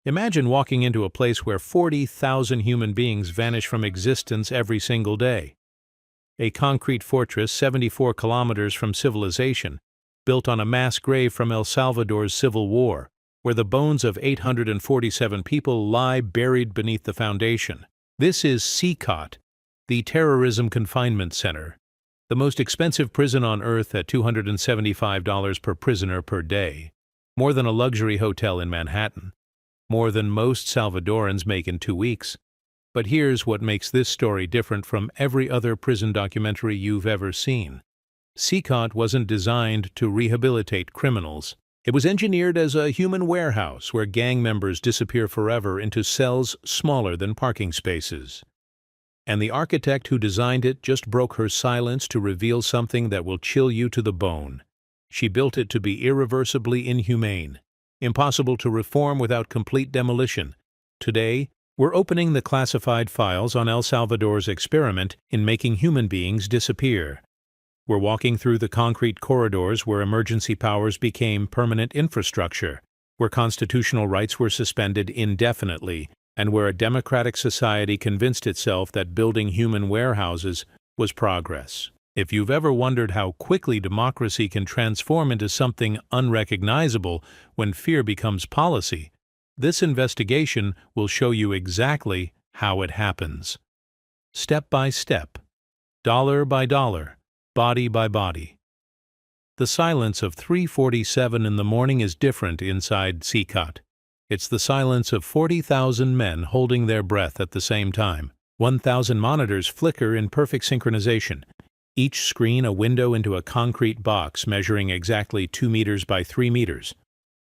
Imagine walking into a place where 40,000 human beings vanish from existence every single day. A concrete fortress 74 kilometers from civilization, built on a mass grave from El Salvador's civil war, where the bones of 847 people lie buried beneath the foundation. This is CECOT, the Terrorism Confinement Center, the most expensive prison on Earth at $275 per prisoner per day, more than a luxury hotel in Manhattan, more than most Salvadorans make in 2 weeks. But here's what makes this story different from every other prison documentary you've ever seen. CECOT wasn't designed to rehabilitate criminals. It was engineered as a human warehouse where gang members disappear forever into cells smaller than parking spaces. And the architect who designed it just broke her silence to reveal something that will chill you to the bone. She built it to be irreversibly inhumane, impossible to reform without complete demolition. Today, we're opening the classified files on El Salvador's experiment in making human beings disappear. We're walking through the concrete corridors where emergency powers became permanent infrastructure, where constitutional rights were suspended indefinitely, and where a democratic society convinced itself that building human warehouses was progress. If you've ever wondered how quickly democracy can transform into something unrecognizable when fear becomes policy, this investigation will show you exactly how it happens. Step by step, dollar by dollar, body by body. The silence of 3:47 in the morning is different inside CECOT. It's the silence of 40,000 men holding their breath at the same time. 1,000 monitors flicker in perfect synchronization, each screen a window into a concrete box measuring exactly 2 meters by 3 meters,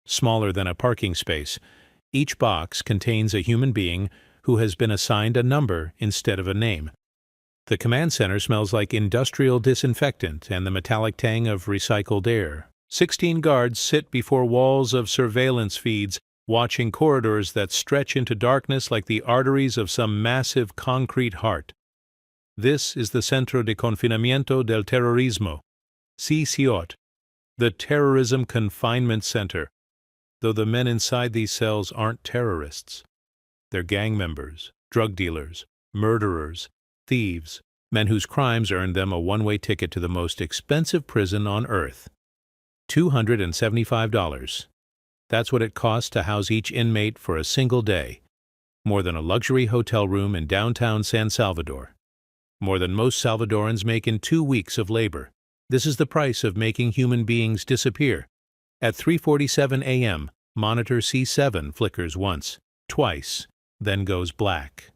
smaller than a parking space. Each box contains a human being who has been assigned a number instead of a name. The command center smells like industrial disinfectant and the metallic tang of recycled air. 16 guards sit before walls of surveillance feeds, watching corridors that stretch into darkness like the arteries of some massive concrete heart. This is the Centro de Confinamiento del Terrorismo, CECOT, the Terrorism Confinement Center, though the men inside these cells aren't terrorists. They're gang members, drug dealers, murderers, thieves, men whose crimes earned them a one-way ticket to the most expensive prison on Earth. $275. That's what it costs to house each inmate for a single day. More than a luxury hotel room in downtown San Salvador. More than most Salvadorans make in 2 weeks of labor. This is the price of making human beings disappear. At 3:47 a.m., monitor C7 flickers once, twice, then goes black.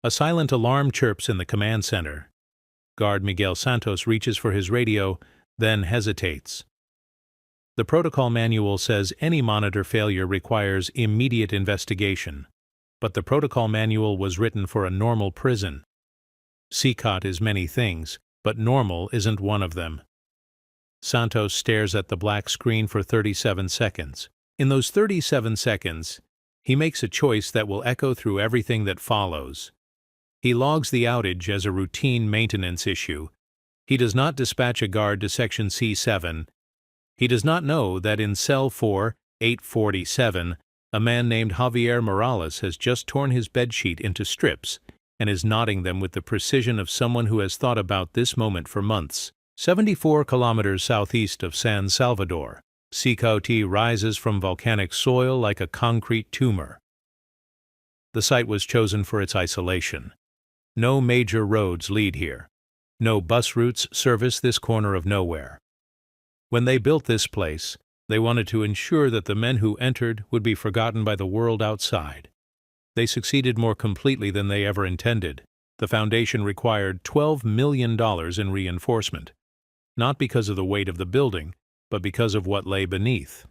A silent alarm chirps in the command center. Guard Miguel Santos reaches for his radio, then hesitates. The protocol manual says any monitor failure requires immediate investigation, but the protocol manual was written for a normal prison. CECOT is many things, but normal isn't one of them. Santos stares at the black screen for 37 seconds. In those 37 seconds, he makes a choice that will echo through everything that follows. He logs the outage as a routine maintenance issue. He does not dispatch a guard to Section C7. He does not know that in Cell 4, 847, a man named Javier Morales has just torn his bedsheet into strips and is knotting them with the precision of someone who has thought about this moment for months. 74 kilometers southeast of San Salvador, CECOT rises from volcanic soil like a concrete tumor. The site was chosen for its isolation. No major roads lead here. No bus routes service this corner of nowhere. When they built this place, they wanted to ensure that the men who entered would be forgotten by the world outside. They succeeded more completely than they ever intended. The foundation required $12 million in reinforcement, not because of the weight of the building, but because of what lay beneath.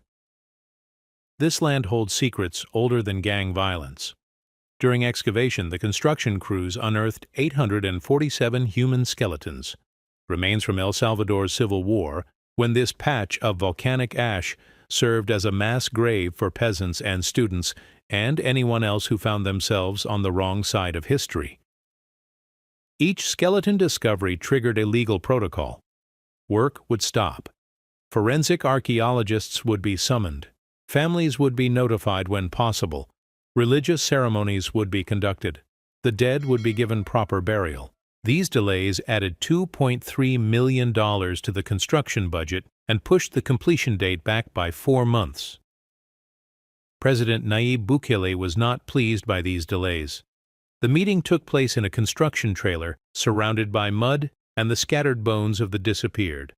This land holds secrets older than gang violence. During excavation, the construction crews unearthed 847 human skeletons, remains from El Salvador's civil war, when this patch of volcanic ash served as a mass grave for peasants and students and anyone else who found themselves on the wrong side of history. Each skeleton discovery triggered a legal protocol. Work would stop. Forensic archaeologists would be summoned. Families would be notified when possible. Religious ceremonies would be conducted. The dead would be given proper burial. These delays added $2.3 million to the construction budget and pushed the completion date back by 4 months. President Nayib Bukele was not pleased by these delays. The meeting took place in a construction trailer surrounded by mud and the scattered bones of the disappeared.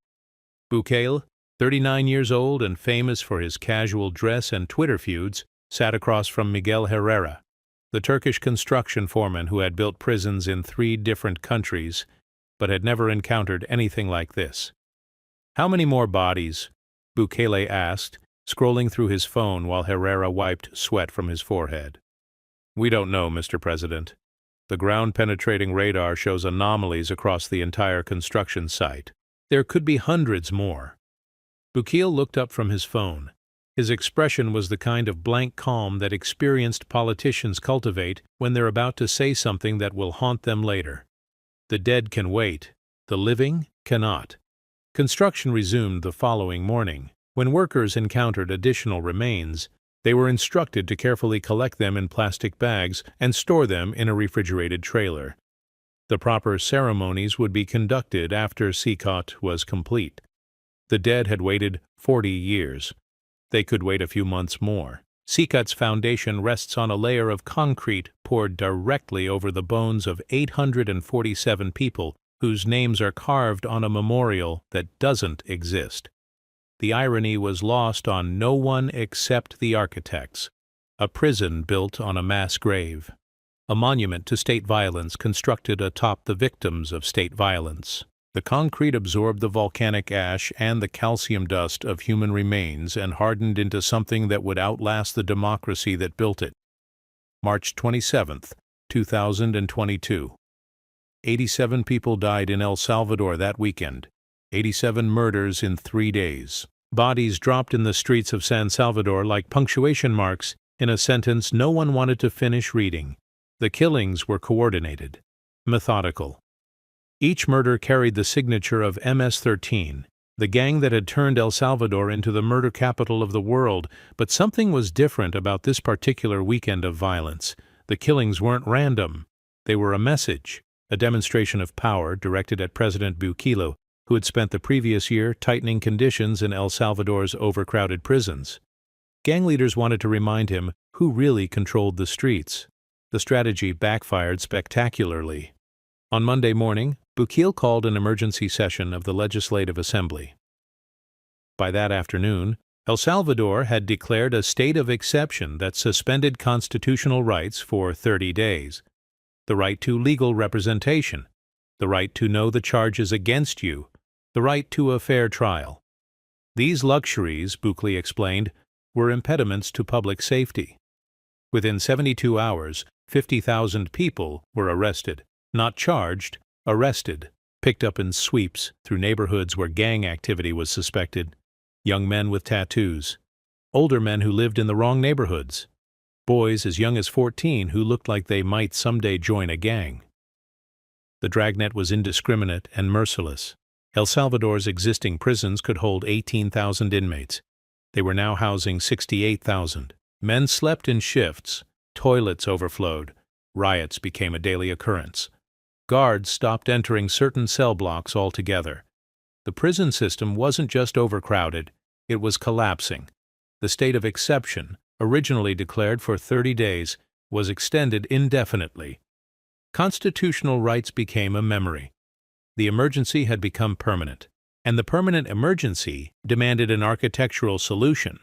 Bukele, 39 years old and famous for his casual dress and Twitter feuds, sat across from Miguel Herrera, the Turkish construction foreman who had built prisons in 3 different countries, but had never encountered anything like this. "How many more bodies?" Bukele asked, scrolling through his phone while Herrera wiped sweat from his forehead. "We don't know, Mr. President. The ground-penetrating radar shows anomalies across the entire construction site. There could be hundreds more." Bukele looked up from his phone. His expression was the kind of blank calm that experienced politicians cultivate when they're about to say something that will haunt them later. The dead can wait. The living cannot. Construction resumed the following morning. When workers encountered additional remains, they were instructed to carefully collect them in plastic bags and store them in a refrigerated trailer. The proper ceremonies would be conducted after CECOT was complete. The dead had waited 40 years. They could wait a few months more. CECOT's foundation rests on a layer of concrete poured directly over the bones of 847 people whose names are carved on a memorial that doesn't exist. The irony was lost on no one except the architects. A prison built on a mass grave. A monument to state violence constructed atop the victims of state violence. The concrete absorbed the volcanic ash and the calcium dust of human remains and hardened into something that would outlast the democracy that built it. March 27, 2022. 87 people died in El Salvador that weekend. 87 murders in 3 days. Bodies dropped in the streets of San Salvador like punctuation marks in a sentence no one wanted to finish reading. The killings were coordinated, methodical. Each murder carried the signature of MS-13, the gang that had turned El Salvador into the murder capital of the world, but something was different about this particular weekend of violence. The killings weren't random. They were a message, a demonstration of power directed at President Bukele, who had spent the previous year tightening conditions in El Salvador's overcrowded prisons. Gang leaders wanted to remind him who really controlled the streets. The strategy backfired spectacularly. On Monday morning, Bukele called an emergency session of the Legislative Assembly. By that afternoon, El Salvador had declared a state of exception that suspended constitutional rights for 30 days. The right to legal representation, the right to know the charges against you, the right to a fair trial. These luxuries, Bukele explained, were impediments to public safety. Within 72 hours, 50,000 people were arrested, not charged, arrested, picked up in sweeps through neighborhoods where gang activity was suspected, young men with tattoos, older men who lived in the wrong neighborhoods, boys as young as 14 who looked like they might someday join a gang. The dragnet was indiscriminate and merciless. El Salvador's existing prisons could hold 18,000 inmates. They were now housing 68,000. Men slept in shifts, toilets overflowed, riots became a daily occurrence. Guards stopped entering certain cell blocks altogether. The prison system wasn't just overcrowded, it was collapsing. The state of exception, originally declared for 30 days, was extended indefinitely. Constitutional rights became a memory. The emergency had become permanent, and the permanent emergency demanded an architectural solution.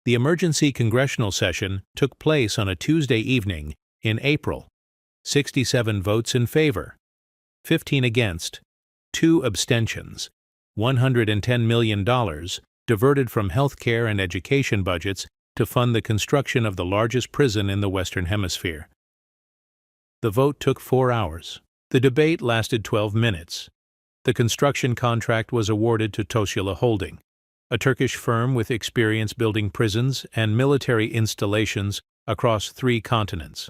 The emergency congressional session took place on a Tuesday evening in April. 67 votes in favor, 15 against, 2 abstentions, $110 million diverted from healthcare and education budgets to fund the construction of the largest prison in the Western Hemisphere. The vote took 4 hours. The debate lasted 12 minutes. The construction contract was awarded to Tosila Holding, a Turkish firm with experience building prisons and military installations across 3 continents.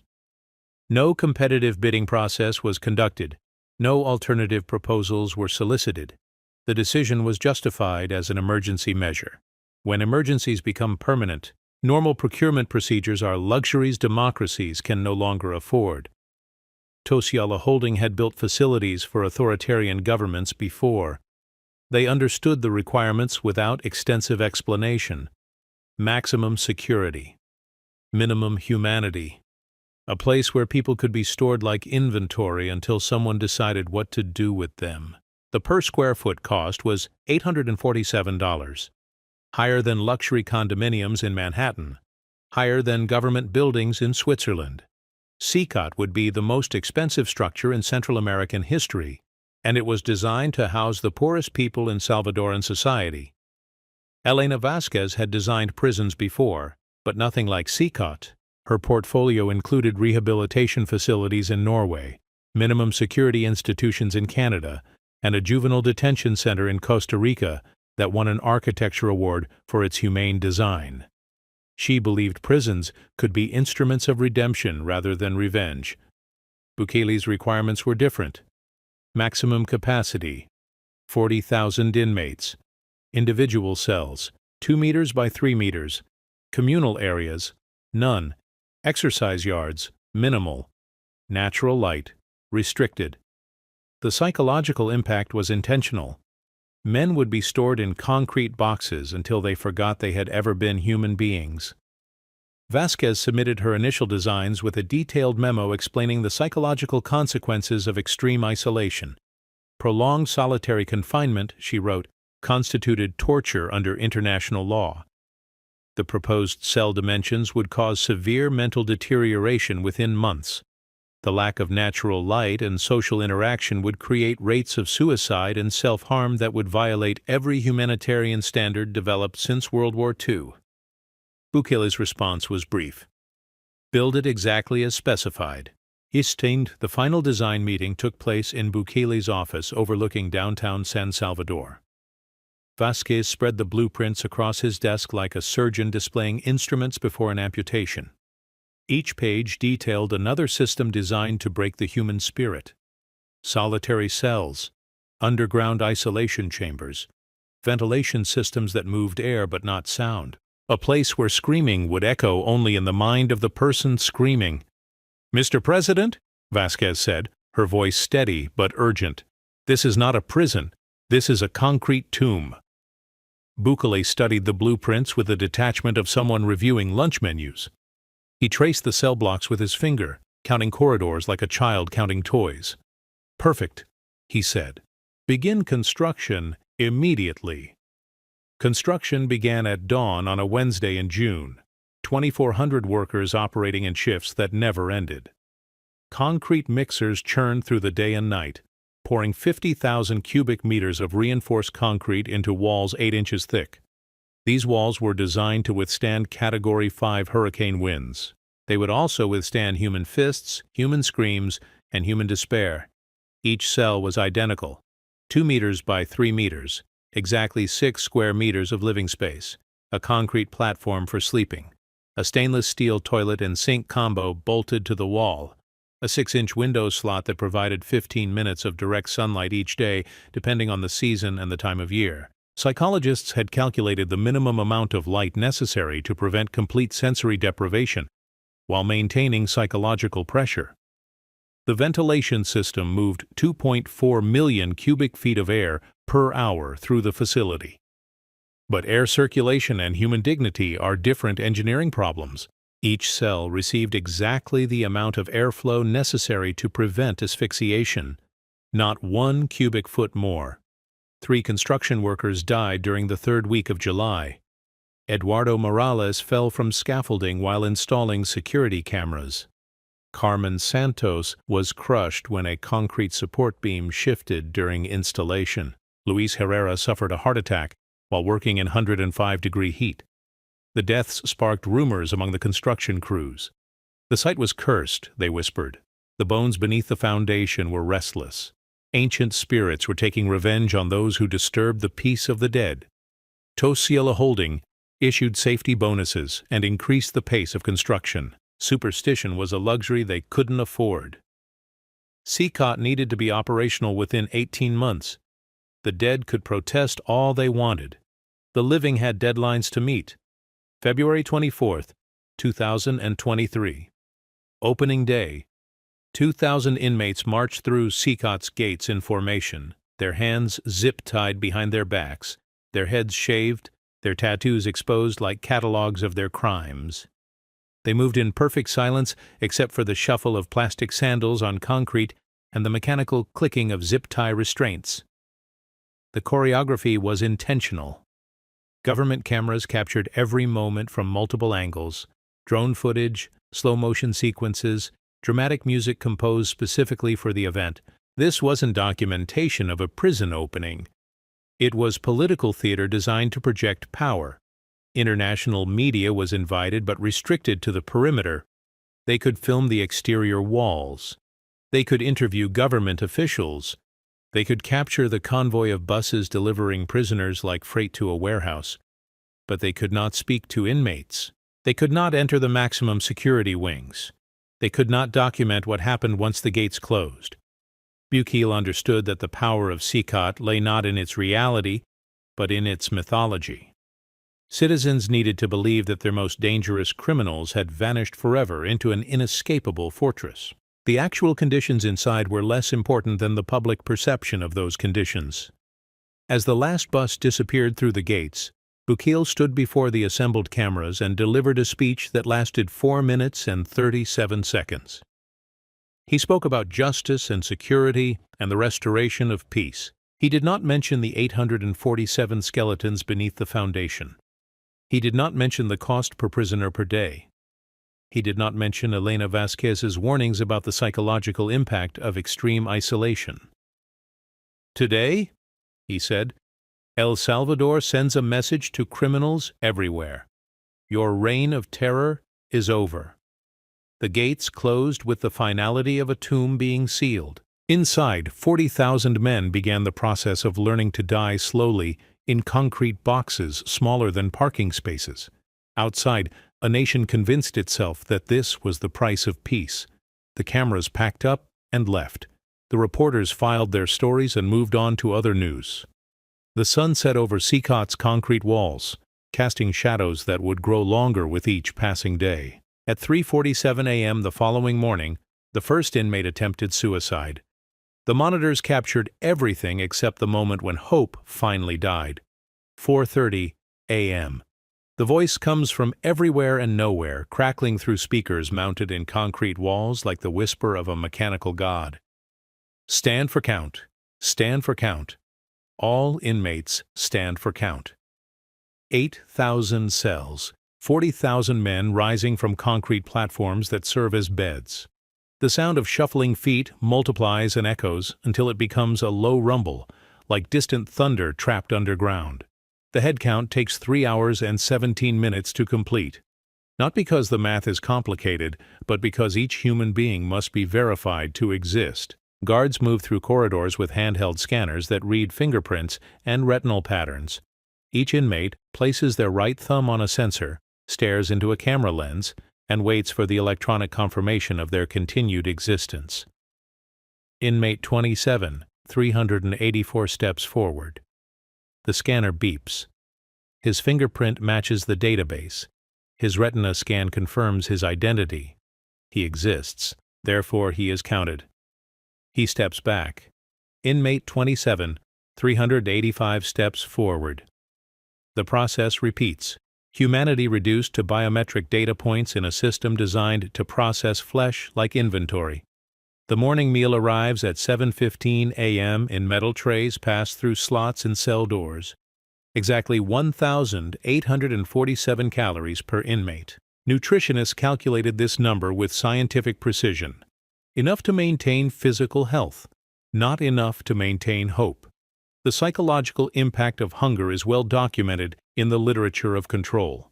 No competitive bidding process was conducted. No alternative proposals were solicited. The decision was justified as an emergency measure. When emergencies become permanent, Normal procurement procedures are luxuries democracies can no longer afford. Tosiala Holding had built facilities for authoritarian governments before. They understood the requirements without extensive explanation. Maximum security. Minimum humanity. A place where people could be stored like inventory until someone decided what to do with them. The per square foot cost was $847, higher than luxury condominiums in Manhattan, higher than government buildings in Switzerland. CECOT would be the most expensive structure in Central American history, and it was designed to house the poorest people in Salvadoran society. Elena Vasquez had designed prisons before, but nothing like CECOT. Her portfolio included rehabilitation facilities in Norway, minimum security institutions in Canada, and a juvenile detention center in Costa Rica that won an architecture award for its humane design. She believed prisons could be instruments of redemption rather than revenge. Bukele's requirements were different. Maximum capacity, 40,000 inmates. Individual cells, 2 meters by 3 meters. Communal areas, none. Exercise yards, minimal. Natural light, restricted. The psychological impact was intentional. Men would be stored in concrete boxes until they forgot they had ever been human beings. Vasquez submitted her initial designs with a detailed memo explaining the psychological consequences of extreme isolation. Prolonged solitary confinement, she wrote, constituted torture under international law. The proposed cell dimensions would cause severe mental deterioration within months. The lack of natural light and social interaction would create rates of suicide and self-harm that would violate every humanitarian standard developed since World War II. Bukele's response was brief. Build it exactly as specified. The final design meeting took place in Bukele's office overlooking downtown San Salvador. Vasquez spread the blueprints across his desk like a surgeon displaying instruments before an amputation. Each page detailed another system designed to break the human spirit. Solitary cells, underground isolation chambers, ventilation systems that moved air but not sound, a place where screaming would echo only in the mind of the person screaming. "Mr. President," Vasquez said, her voice steady but urgent, "this is not a prison. This is a concrete tomb." Bukele studied the blueprints with the detachment of someone reviewing lunch menus. He traced the cell blocks with his finger, counting corridors like a child counting toys. "Perfect," he said. "Begin construction immediately." Construction began at dawn on a Wednesday in June, 2,400 workers operating in shifts that never ended. Concrete mixers churned through the day and night, pouring 50,000 cubic meters of reinforced concrete into walls 8 inches thick. These walls were designed to withstand Category 5 hurricane winds. They would also withstand human fists, human screams, and human despair. Each cell was identical, 2 meters by 3 meters, exactly 6 square meters of living space, a concrete platform for sleeping, a stainless steel toilet and sink combo bolted to the wall, a 6-inch window slot that provided 15 minutes of direct sunlight each day, depending on the season and the time of year. Psychologists had calculated the minimum amount of light necessary to prevent complete sensory deprivation, while maintaining psychological pressure. The ventilation system moved 2.4 million cubic feet of air per hour through the facility. But air circulation and human dignity are different engineering problems. Each cell received exactly the amount of airflow necessary to prevent asphyxiation, not 1 cubic foot more. 3 construction workers died during the 3rd week of July. Eduardo Morales fell from scaffolding while installing security cameras. Carmen Santos was crushed when a concrete support beam shifted during installation. Luis Herrera suffered a heart attack while working in 105-degree heat. The deaths sparked rumors among the construction crews. The site was cursed, they whispered. The bones beneath the foundation were restless. Ancient spirits were taking revenge on those who disturbed the peace of the dead. Tosiala Holding issued safety bonuses and increased the pace of construction. Superstition was a luxury they couldn't afford. CECOT needed to be operational within 18 months. The dead could protest all they wanted. The living had deadlines to meet. February 24th, 2023. Opening day. 2,000 inmates marched through CECOT's gates in formation, their hands zip-tied behind their backs, their heads shaved, their tattoos exposed like catalogs of their crimes. They moved in perfect silence except for the shuffle of plastic sandals on concrete and the mechanical clicking of zip-tie restraints. The choreography was intentional. Government cameras captured every moment from multiple angles: drone footage, slow-motion sequences, dramatic music composed specifically for the event. This wasn't documentation of a prison opening. It was political theater designed to project power. International media was invited but restricted to the perimeter. They could film the exterior walls. They could interview government officials. They could capture the convoy of buses delivering prisoners like freight to a warehouse. But they could not speak to inmates. They could not enter the maximum security wings. They could not document what happened once the gates closed. Buchel understood that the power of CECOT lay not in its reality, but in its mythology. Citizens needed to believe that their most dangerous criminals had vanished forever into an inescapable fortress. The actual conditions inside were less important than the public perception of those conditions. As the last bus disappeared through the gates, Buchel stood before the assembled cameras and delivered a speech that lasted 4 minutes and 37 seconds. He spoke about justice and security and the restoration of peace. He did not mention the 847 skeletons beneath the foundation. He did not mention the cost per prisoner per day. He did not mention Elena Vasquez's warnings about the psychological impact of extreme isolation. "Today," he said, "El Salvador sends a message to criminals everywhere. Your reign of terror is over. The gates closed with the finality of a tomb being sealed. Inside, 40,000 men began the process of learning to die slowly in concrete boxes smaller than parking spaces. Outside, a nation convinced itself that this was the price of peace. The cameras packed up and left. The reporters filed their stories and moved on to other news. The sun set over CECOT's concrete walls, casting shadows that would grow longer with each passing day. At 3:47 a.m. the following morning, the first inmate attempted suicide. The monitors captured everything except the moment when hope finally died. 4:30 a.m. The voice comes from everywhere and nowhere, crackling through speakers mounted in concrete walls like the whisper of a mechanical god. Stand for count. Stand for count. All inmates stand for count. 8,000 cells, 40,000 men rising from concrete platforms that serve as beds. The sound of shuffling feet multiplies and echoes until it becomes a low rumble, like distant thunder trapped underground. The head count takes 3 hours and 17 minutes to complete. Not because the math is complicated, but because each human being must be verified to exist. Guards move through corridors with handheld scanners that read fingerprints and retinal patterns. Each inmate places their right thumb on a sensor, stares into a camera lens, and waits for the electronic confirmation of their continued existence. Inmate 27, 384 steps forward. The scanner beeps. His fingerprint matches the database. His retina scan confirms his identity. He exists, therefore he is counted. He steps back. Inmate 27, 385 steps forward. The process repeats. Humanity reduced to biometric data points in a system designed to process flesh like inventory. The morning meal arrives at 7:15 a.m. in metal trays passed through slots in cell doors. Exactly 1,847 calories per inmate. Nutritionists calculated this number with scientific precision. Enough to maintain physical health, not enough to maintain hope. The psychological impact of hunger is well documented in the literature of control.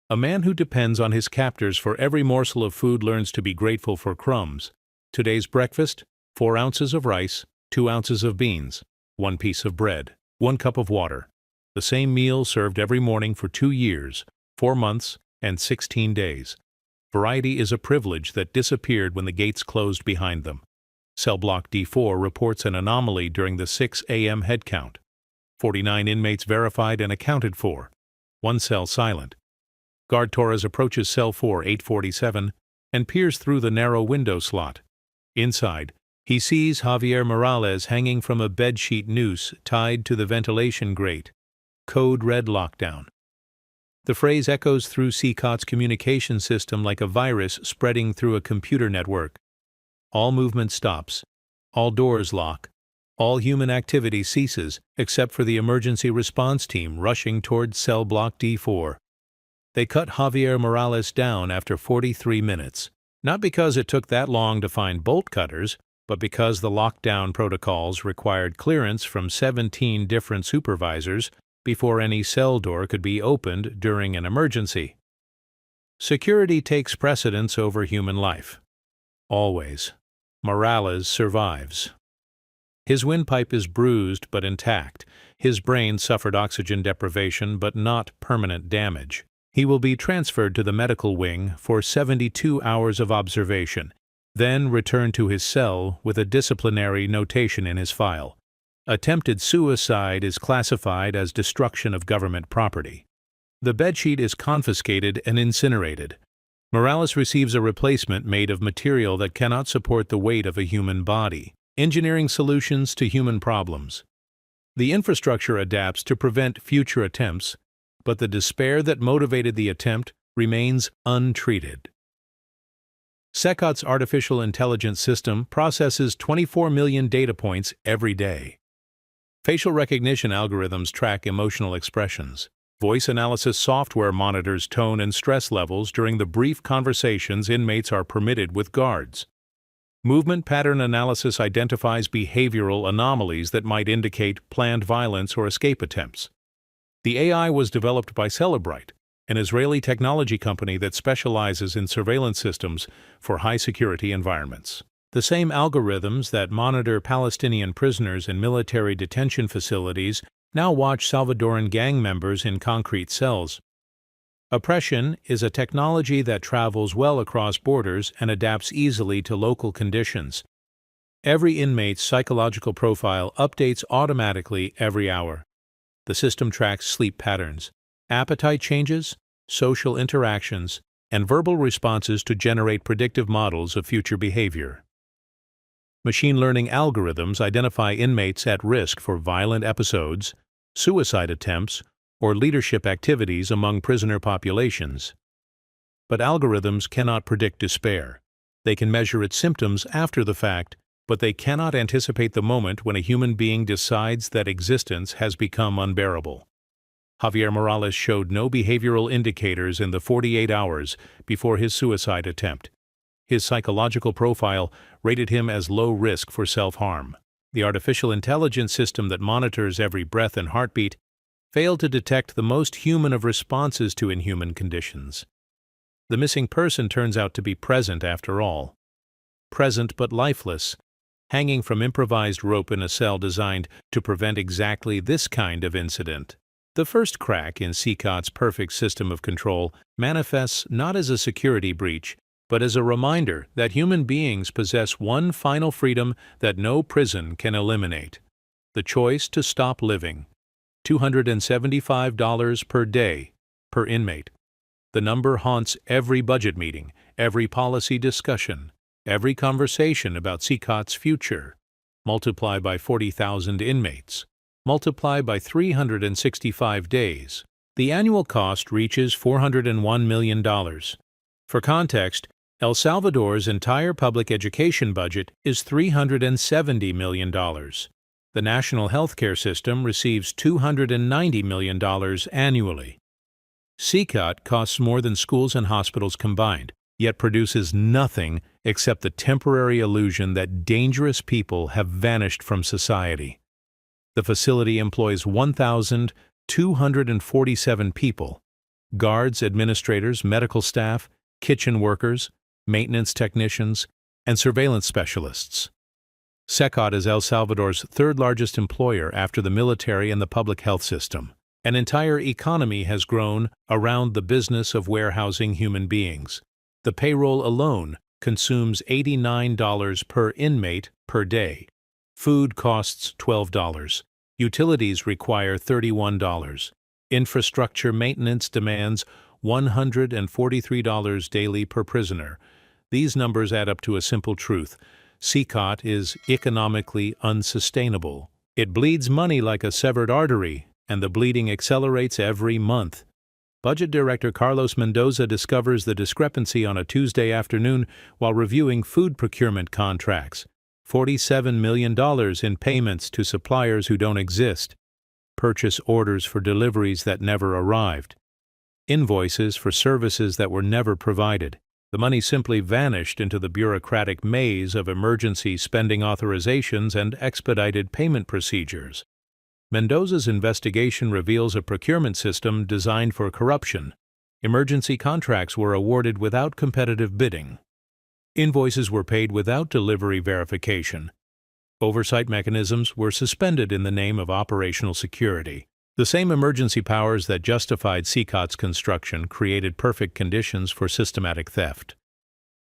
A man who depends on his captors for every morsel of food learns to be grateful for crumbs. Today's breakfast: 4 ounces of rice, 2 ounces of beans, 1 piece of bread, 1 cup of water. The same meal served every morning for 2 years, 4 months, and 16 days. Variety is a privilege that disappeared when the gates closed behind them. Cell block D4 reports an anomaly during the 6 a.m. head count. 49 inmates verified and accounted for. 1 cell silent. Guard Torres approaches cell 4847 and peers through the narrow window slot. Inside, he sees Javier Morales hanging from a bedsheet noose tied to the ventilation grate. Code red lockdown. The phrase echoes through CECOT's communication system like a virus spreading through a computer network. All movement stops. All doors lock. All human activity ceases, except for the emergency response team rushing toward cell block D4. They cut Javier Morales down after 43 minutes. Not because it took that long to find bolt cutters, but because the lockdown protocols required clearance from 17 different supervisors before any cell door could be opened during an emergency. Security takes precedence over human life. Always. Morales survives. His windpipe is bruised but intact. His brain suffered oxygen deprivation but not permanent damage. He will be transferred to the medical wing for 72 hours of observation, then return to his cell with a disciplinary notation in his file. Attempted suicide is classified as destruction of government property. The bedsheet is confiscated and incinerated. Morales receives a replacement made of material that cannot support the weight of a human body. Engineering solutions to human problems. The infrastructure adapts to prevent future attempts, but the despair that motivated the attempt remains untreated. CECOT's artificial intelligence system processes 24 million data points every day. Facial recognition algorithms track emotional expressions. Voice analysis software monitors tone and stress levels during the brief conversations inmates are permitted with guards. Movement pattern analysis identifies behavioral anomalies that might indicate planned violence or escape attempts. The AI was developed by Cellebrite, an Israeli technology company that specializes in surveillance systems for high-security environments. The same algorithms that monitor Palestinian prisoners in military detention facilities now watch Salvadoran gang members in concrete cells. Oppression is a technology that travels well across borders and adapts easily to local conditions. Every inmate's psychological profile updates automatically every hour. The system tracks sleep patterns, appetite changes, social interactions, and verbal responses to generate predictive models of future behavior. Machine learning algorithms identify inmates at risk for violent episodes, suicide attempts, or leadership activities among prisoner populations. But algorithms cannot predict despair. They can measure its symptoms after the fact, but they cannot anticipate the moment when a human being decides that existence has become unbearable. Javier Morales showed no behavioral indicators in the 48 hours before his suicide attempt. His psychological profile rated him as low risk for self-harm. The artificial intelligence system that monitors every breath and heartbeat failed to detect the most human of responses to inhuman conditions. The missing person turns out to be present after all. Present but lifeless, hanging from improvised rope in a cell designed to prevent exactly this kind of incident. The first crack in CECOT's perfect system of control manifests not as a security breach, but as a reminder that human beings possess one final freedom that no prison can eliminate: the choice to stop living. $275 per day, per inmate. The number haunts every budget meeting, every policy discussion, every conversation about CECOT's future. Multiply by 40,000 inmates. Multiply by 365 days. The annual cost reaches $401 million. For context, El Salvador's entire public education budget is $370 million. The national healthcare system receives $290 million annually. CECOT costs more than schools and hospitals combined, yet produces nothing except the temporary illusion that dangerous people have vanished from society. The facility employs 1,247 people: guards, administrators, medical staff, kitchen workers, maintenance technicians, and surveillance specialists. CECOT is El Salvador's third-largest employer after the military and the public health system. An entire economy has grown around the business of warehousing human beings. The payroll alone consumes $89 per inmate per day. Food costs $12. Utilities require $31. Infrastructure maintenance demands $143 daily per prisoner. These numbers add up to a simple truth. CECOT is economically unsustainable. It bleeds money like a severed artery, and the bleeding accelerates every month. Budget Director Carlos Mendoza discovers the discrepancy on a Tuesday afternoon while reviewing food procurement contracts. $47 million in payments to suppliers who don't exist. Purchase orders for deliveries that never arrived. Invoices for services that were never provided. The money simply vanished into the bureaucratic maze of emergency spending authorizations and expedited payment procedures. Mendoza's investigation reveals a procurement system designed for corruption. Emergency contracts were awarded without competitive bidding. Invoices were paid without delivery verification. Oversight mechanisms were suspended in the name of operational security. The same emergency powers that justified CECOT's construction created perfect conditions for systematic theft.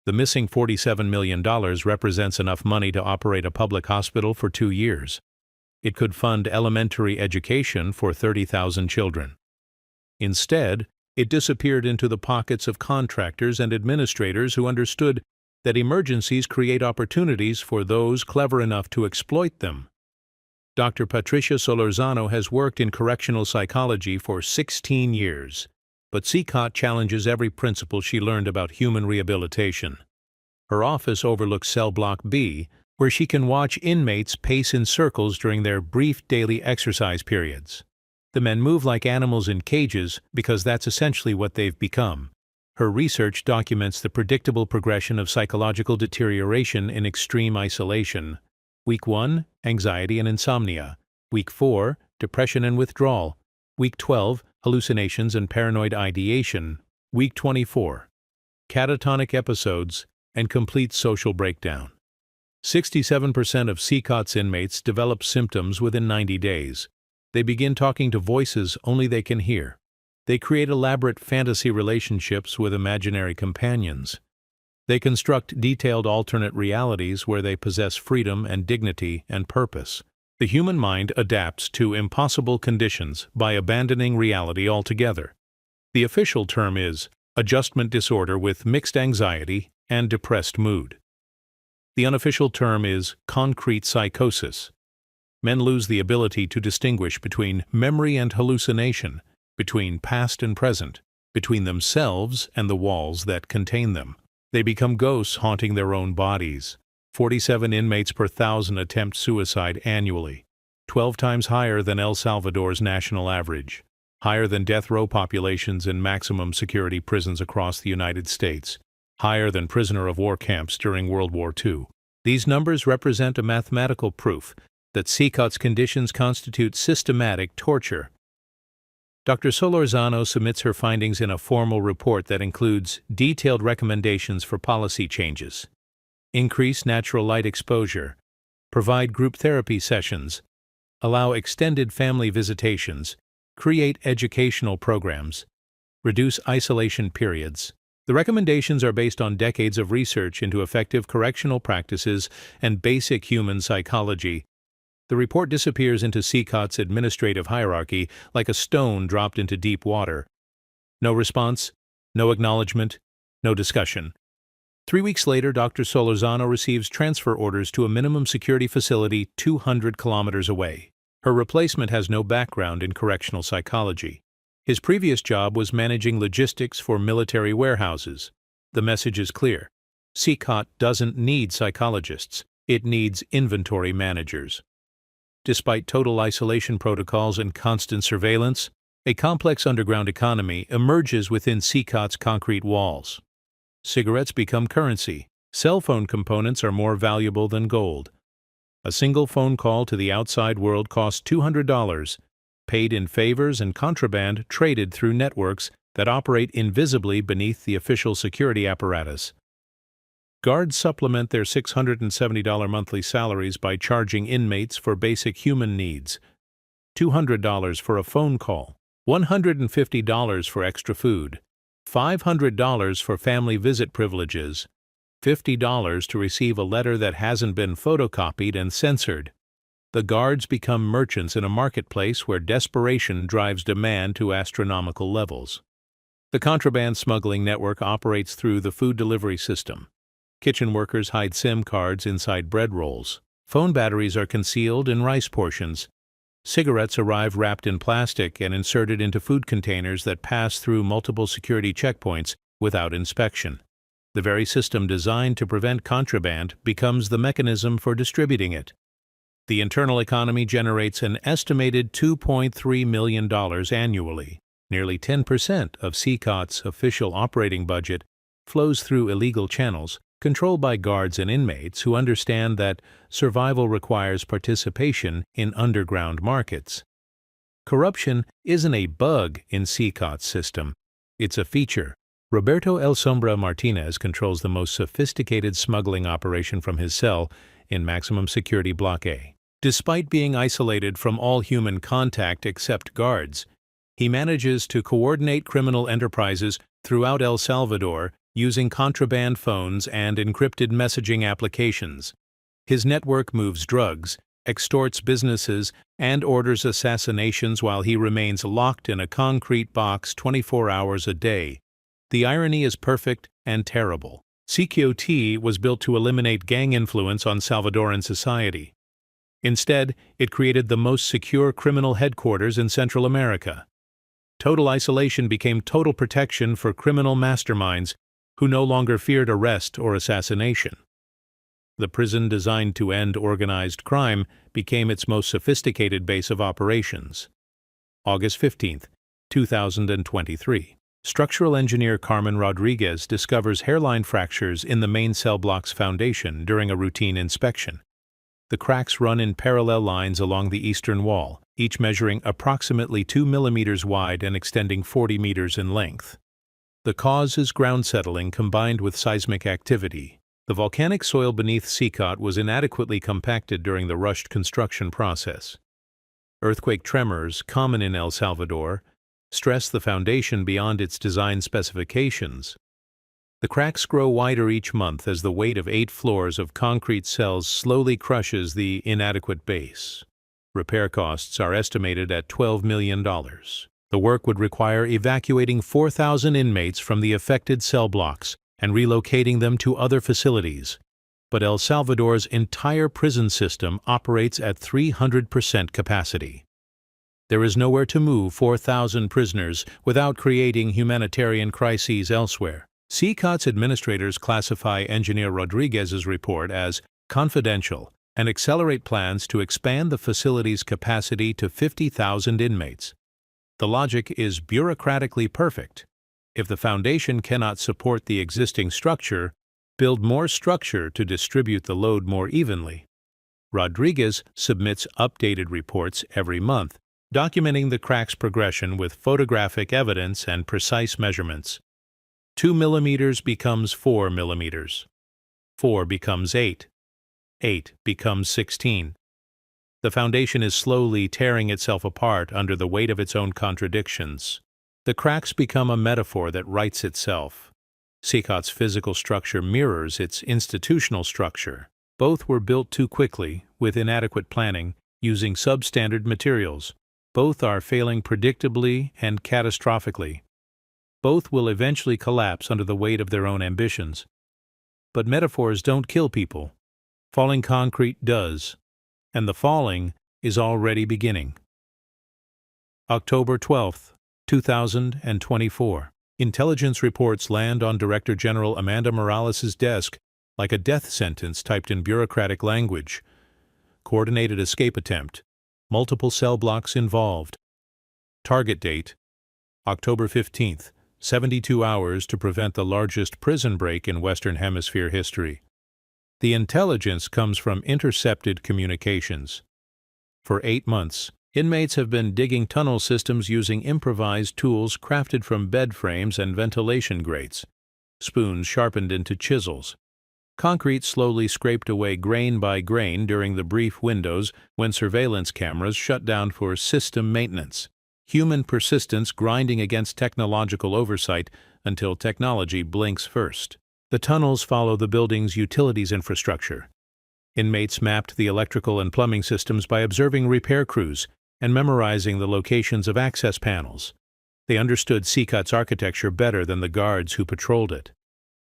The missing $47 million represents enough money to operate a public hospital for 2 years. It could fund elementary education for 30,000 children. Instead, it disappeared into the pockets of contractors and administrators who understood that emergencies create opportunities for those clever enough to exploit them. Dr. Patricia Solorzano has worked in correctional psychology for 16 years, but CECOT challenges every principle she learned about human rehabilitation. Her office overlooks Cell Block B, where she can watch inmates pace in circles during their brief daily exercise periods. The men move like animals in cages because that's essentially what they've become. Her research documents the predictable progression of psychological deterioration in extreme isolation. Week 1, anxiety and insomnia. Week 4, depression and withdrawal. Week 12, hallucinations and paranoid ideation. Week 24, catatonic episodes and complete social breakdown. 67% of CECOT's inmates develop symptoms within 90 days. They begin talking to voices only they can hear. They create elaborate fantasy relationships with imaginary companions. They construct detailed alternate realities where they possess freedom and dignity and purpose. The human mind adapts to impossible conditions by abandoning reality altogether. The official term is adjustment disorder with mixed anxiety and depressed mood. The unofficial term is concrete psychosis. Men lose the ability to distinguish between memory and hallucination, between past and present, between themselves and the walls that contain them. They become ghosts haunting their own bodies. 47 inmates per 1,000 attempt suicide annually, 12 times higher than El Salvador's national average, higher than death row populations in maximum security prisons across the United States, higher than prisoner of war camps during World War II. These numbers represent a mathematical proof that CECOT's conditions constitute systematic torture. Dr. Solorzano submits her findings in a formal report that includes detailed recommendations for policy changes. Increase natural light exposure, provide group therapy sessions, allow extended family visitations, create educational programs, reduce isolation periods. The recommendations are based on decades of research into effective correctional practices and basic human psychology. The report disappears into CECOT's administrative hierarchy like a stone dropped into deep water. No response, no acknowledgement, no discussion. 3 weeks later, Dr. Solorzano receives transfer orders to a minimum security facility 200 kilometers away. Her replacement has no background in correctional psychology. His previous job was managing logistics for military warehouses. The message is clear. CECOT doesn't need psychologists. It needs inventory managers. Despite total isolation protocols and constant surveillance, a complex underground economy emerges within CECOT's concrete walls. Cigarettes become currency. Cell phone components are more valuable than gold. A single phone call to the outside world costs $200, paid in favors and contraband traded through networks that operate invisibly beneath the official security apparatus. Guards supplement their $670 monthly salaries by charging inmates for basic human needs. $200 for a phone call, $150 for extra food, $500 for family visit privileges, $50 to receive a letter that hasn't been photocopied and censored. The guards become merchants in a marketplace where desperation drives demand to astronomical levels. The contraband smuggling network operates through the food delivery system. Kitchen workers hide SIM cards inside bread rolls. Phone batteries are concealed in rice portions. Cigarettes arrive wrapped in plastic and inserted into food containers that pass through multiple security checkpoints without inspection. The very system designed to prevent contraband becomes the mechanism for distributing it. The internal economy generates an estimated $2.3 million annually. Nearly 10% of CECOT's official operating budget flows through illegal channels, controlled by guards and inmates who understand that survival requires participation in underground markets. Corruption isn't a bug in CECOT's system, it's a feature. Roberto El Sombra Martinez controls the most sophisticated smuggling operation from his cell in maximum security Block A. Despite being isolated from all human contact except guards, he manages to coordinate criminal enterprises throughout El Salvador using contraband phones and encrypted messaging applications. His network moves drugs, extorts businesses, and orders assassinations while he remains locked in a concrete box 24 hours a day. The irony is perfect and terrible. CECOT was built to eliminate gang influence on Salvadoran society. Instead, it created the most secure criminal headquarters in Central America. Total isolation became total protection for criminal masterminds who no longer feared arrest or assassination. The prison designed to end organized crime became its most sophisticated base of operations. August 15, 2023. Structural engineer Carmen Rodriguez discovers hairline fractures in the main cell block's foundation during a routine inspection. The cracks run in parallel lines along the eastern wall, each measuring approximately 2 millimeters wide and extending 40 meters in length. The cause is ground settling combined with seismic activity. The volcanic soil beneath CECOT was inadequately compacted during the rushed construction process. Earthquake tremors, common in El Salvador, stress the foundation beyond its design specifications. The cracks grow wider each month as the weight of 8 floors of concrete cells slowly crushes the inadequate base. Repair costs are estimated at $12 million. The work would require evacuating 4,000 inmates from the affected cell blocks and relocating them to other facilities. But El Salvador's entire prison system operates at 300% capacity. There is nowhere to move 4,000 prisoners without creating humanitarian crises elsewhere. CECOT's administrators classify Engineer Rodriguez's report as confidential and accelerate plans to expand the facility's capacity to 50,000 inmates. The logic is bureaucratically perfect. If the foundation cannot support the existing structure, build more structure to distribute the load more evenly. Rodriguez submits updated reports every month, documenting the cracks' progression with photographic evidence and precise measurements. 2 millimeters becomes 4 millimeters. 4 becomes 8. 8 becomes 16. The foundation is slowly tearing itself apart under the weight of its own contradictions. The cracks become a metaphor that writes itself. CECOT's physical structure mirrors its institutional structure. Both were built too quickly, with inadequate planning, using substandard materials. Both are failing predictably and catastrophically. Both will eventually collapse under the weight of their own ambitions. But metaphors don't kill people. Falling concrete does, and the falling is already beginning. October 12, 2024. Intelligence reports land on Director General Amanda Morales' desk like a death sentence typed in bureaucratic language. Coordinated escape attempt. Multiple cell blocks involved. Target date, October 15th. 72 hours to prevent the largest prison break in Western Hemisphere history. The intelligence comes from intercepted communications. For 8 months, inmates have been digging tunnel systems using improvised tools crafted from bed frames and ventilation grates, spoons sharpened into chisels. Concrete slowly scraped away grain by grain during the brief windows when surveillance cameras shut down for system maintenance. Human persistence grinding against technological oversight until technology blinks first. The tunnels follow the building's utilities infrastructure. Inmates mapped the electrical and plumbing systems by observing repair crews and memorizing the locations of access panels. They understood CECOT's architecture better than the guards who patrolled it.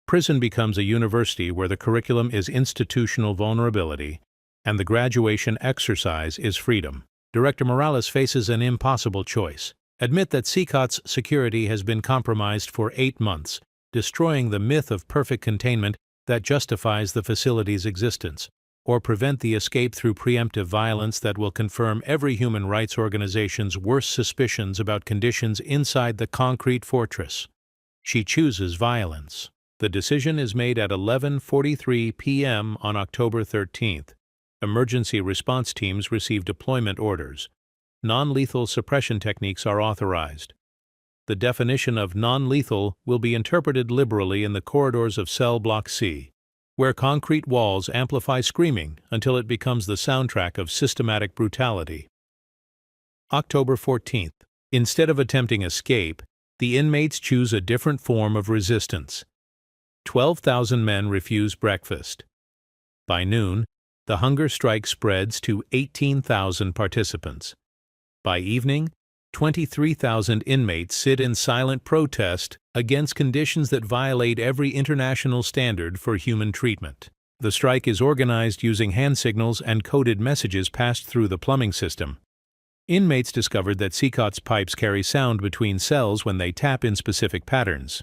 Prison becomes a university where the curriculum is institutional vulnerability and the graduation exercise is freedom. Director Morales faces an impossible choice. Admit that CECOT's security has been compromised for 8 months, destroying the myth of perfect containment that justifies the facility's existence, or prevent the escape through preemptive violence that will confirm every human rights organization's worst suspicions about conditions inside the concrete fortress. She chooses violence. The decision is made at 11:43 p.m. on October 13th. Emergency response teams receive deployment orders. Non-lethal suppression techniques are authorized. The definition of non-lethal will be interpreted liberally in the corridors of Cell Block C, where concrete walls amplify screaming until it becomes the soundtrack of systematic brutality. October 14th. Instead of attempting escape, the inmates choose a different form of resistance. 12,000 men refuse breakfast. By noon, the hunger strike spreads to 18,000 participants. By evening, 23,000 inmates sit in silent protest against conditions that violate every international standard for human treatment. The strike is organized using hand signals and coded messages passed through the plumbing system. Inmates discovered that CECOT's pipes carry sound between cells when they tap in specific patterns.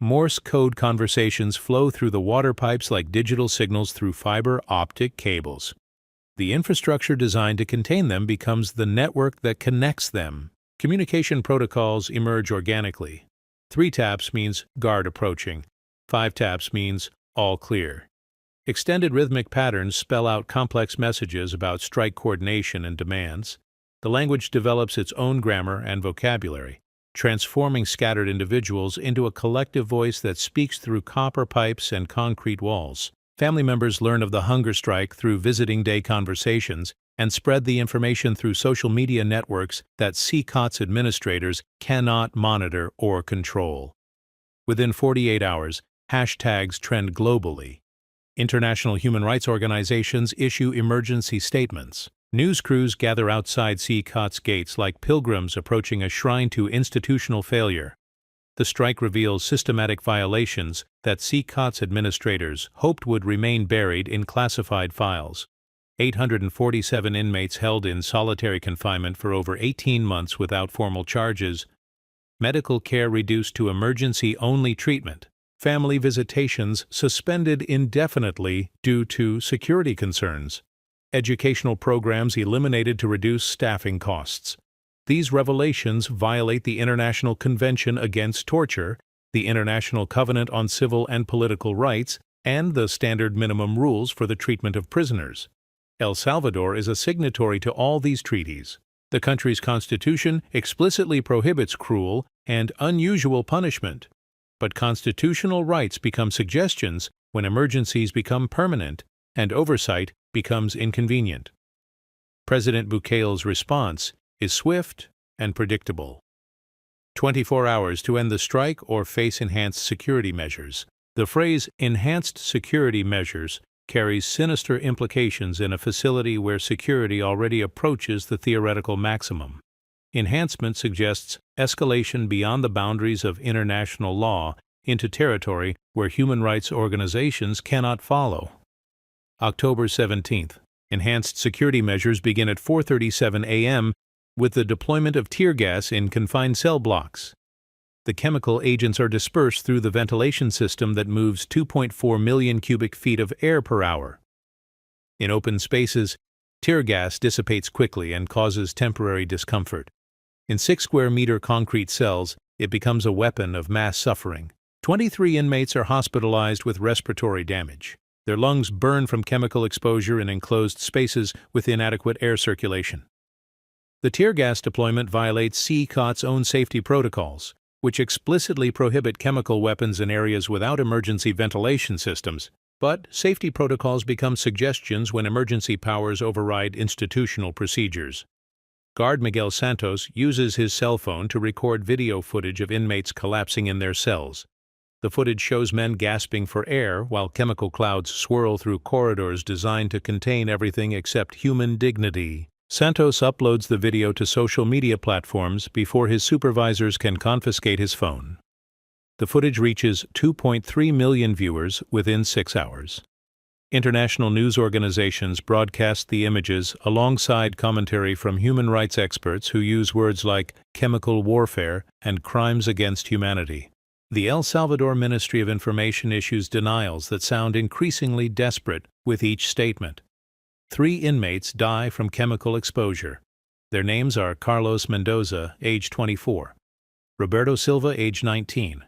Morse code conversations flow through the water pipes like digital signals through fiber optic cables. The infrastructure designed to contain them becomes the network that connects them. Communication protocols emerge organically. 3 taps means guard approaching. 5 taps means all clear. Extended rhythmic patterns spell out complex messages about strike coordination and demands. The language develops its own grammar and vocabulary, transforming scattered individuals into a collective voice that speaks through copper pipes and concrete walls. Family members learn of the hunger strike through visiting day conversations and spread the information through social media networks that CECOT's administrators cannot monitor or control. Within 48 hours, hashtags trend globally. International human rights organizations issue emergency statements. News crews gather outside CECOT's gates like pilgrims approaching a shrine to institutional failure. The strike reveals systematic violations that CECOT's administrators hoped would remain buried in classified files. 847 inmates held in solitary confinement for over 18 months without formal charges. Medical care reduced to emergency-only treatment. Family visitations suspended indefinitely due to security concerns. Educational programs eliminated to reduce staffing costs. These revelations violate the International Convention Against Torture, the International Covenant on Civil and Political Rights, and the Standard Minimum Rules for the Treatment of Prisoners. El Salvador is a signatory to all these treaties. The country's constitution explicitly prohibits cruel and unusual punishment, but constitutional rights become suggestions when emergencies become permanent and oversight becomes inconvenient. President Bukele's response is swift and predictable. 24 hours to end the strike or face enhanced security measures. The phrase enhanced security measures carries sinister implications in a facility where security already approaches the theoretical maximum. Enhancement suggests escalation beyond the boundaries of international law into territory where human rights organizations cannot follow. October 17th. Enhanced security measures begin at 4:37 a.m. with the deployment of tear gas in confined cell blocks. The chemical agents are dispersed through the ventilation system that moves 2.4 million cubic feet of air per hour. In open spaces, tear gas dissipates quickly and causes temporary discomfort. In 6-square-meter concrete cells, it becomes a weapon of mass suffering. 23 inmates are hospitalized with respiratory damage. Their lungs burn from chemical exposure in enclosed spaces with inadequate air circulation. The tear gas deployment violates CECOT's own safety protocols, which explicitly prohibit chemical weapons in areas without emergency ventilation systems. But safety protocols become suggestions when emergency powers override institutional procedures. Guard Miguel Santos uses his cell phone to record video footage of inmates collapsing in their cells. The footage shows men gasping for air while chemical clouds swirl through corridors designed to contain everything except human dignity. Santos uploads the video to social media platforms before his supervisors can confiscate his phone. The footage reaches 2.3 million viewers within 6 hours. International news organizations broadcast the images alongside commentary from human rights experts who use words like chemical warfare and crimes against humanity. The El Salvador Ministry of Information issues denials that sound increasingly desperate with each statement. 3 inmates die from chemical exposure. Their names are Carlos Mendoza, age 24, Roberto Silva, age 19,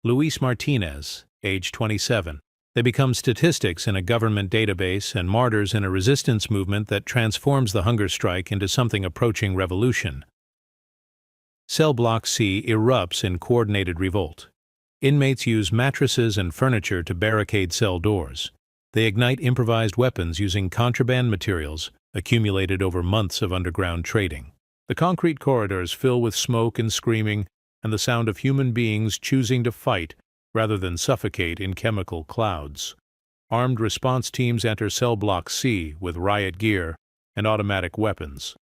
Luis Martinez, age 27. They become statistics in a government database and martyrs in a resistance movement that transforms the hunger strike into something approaching revolution. Cell Block C erupts in coordinated revolt. Inmates use mattresses and furniture to barricade cell doors. They ignite improvised weapons using contraband materials accumulated over months of underground trading. The concrete corridors fill with smoke and screaming and the sound of human beings choosing to fight rather than suffocate in chemical clouds. Armed response teams enter Cell Block C with riot gear and automatic weapons.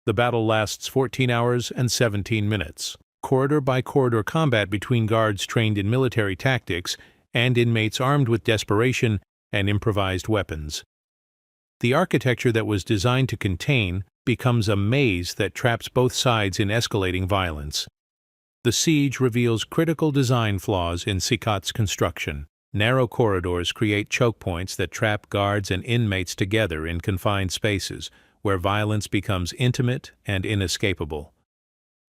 The battle lasts 14 hours and 17 minutes. Corridor-by-corridor combat between guards trained in military tactics and inmates armed with desperation and improvised weapons. The architecture that was designed to contain becomes a maze that traps both sides in escalating violence. The siege reveals critical design flaws in CECOT's construction. Narrow corridors create choke points that trap guards and inmates together in confined spaces, where violence becomes intimate and inescapable.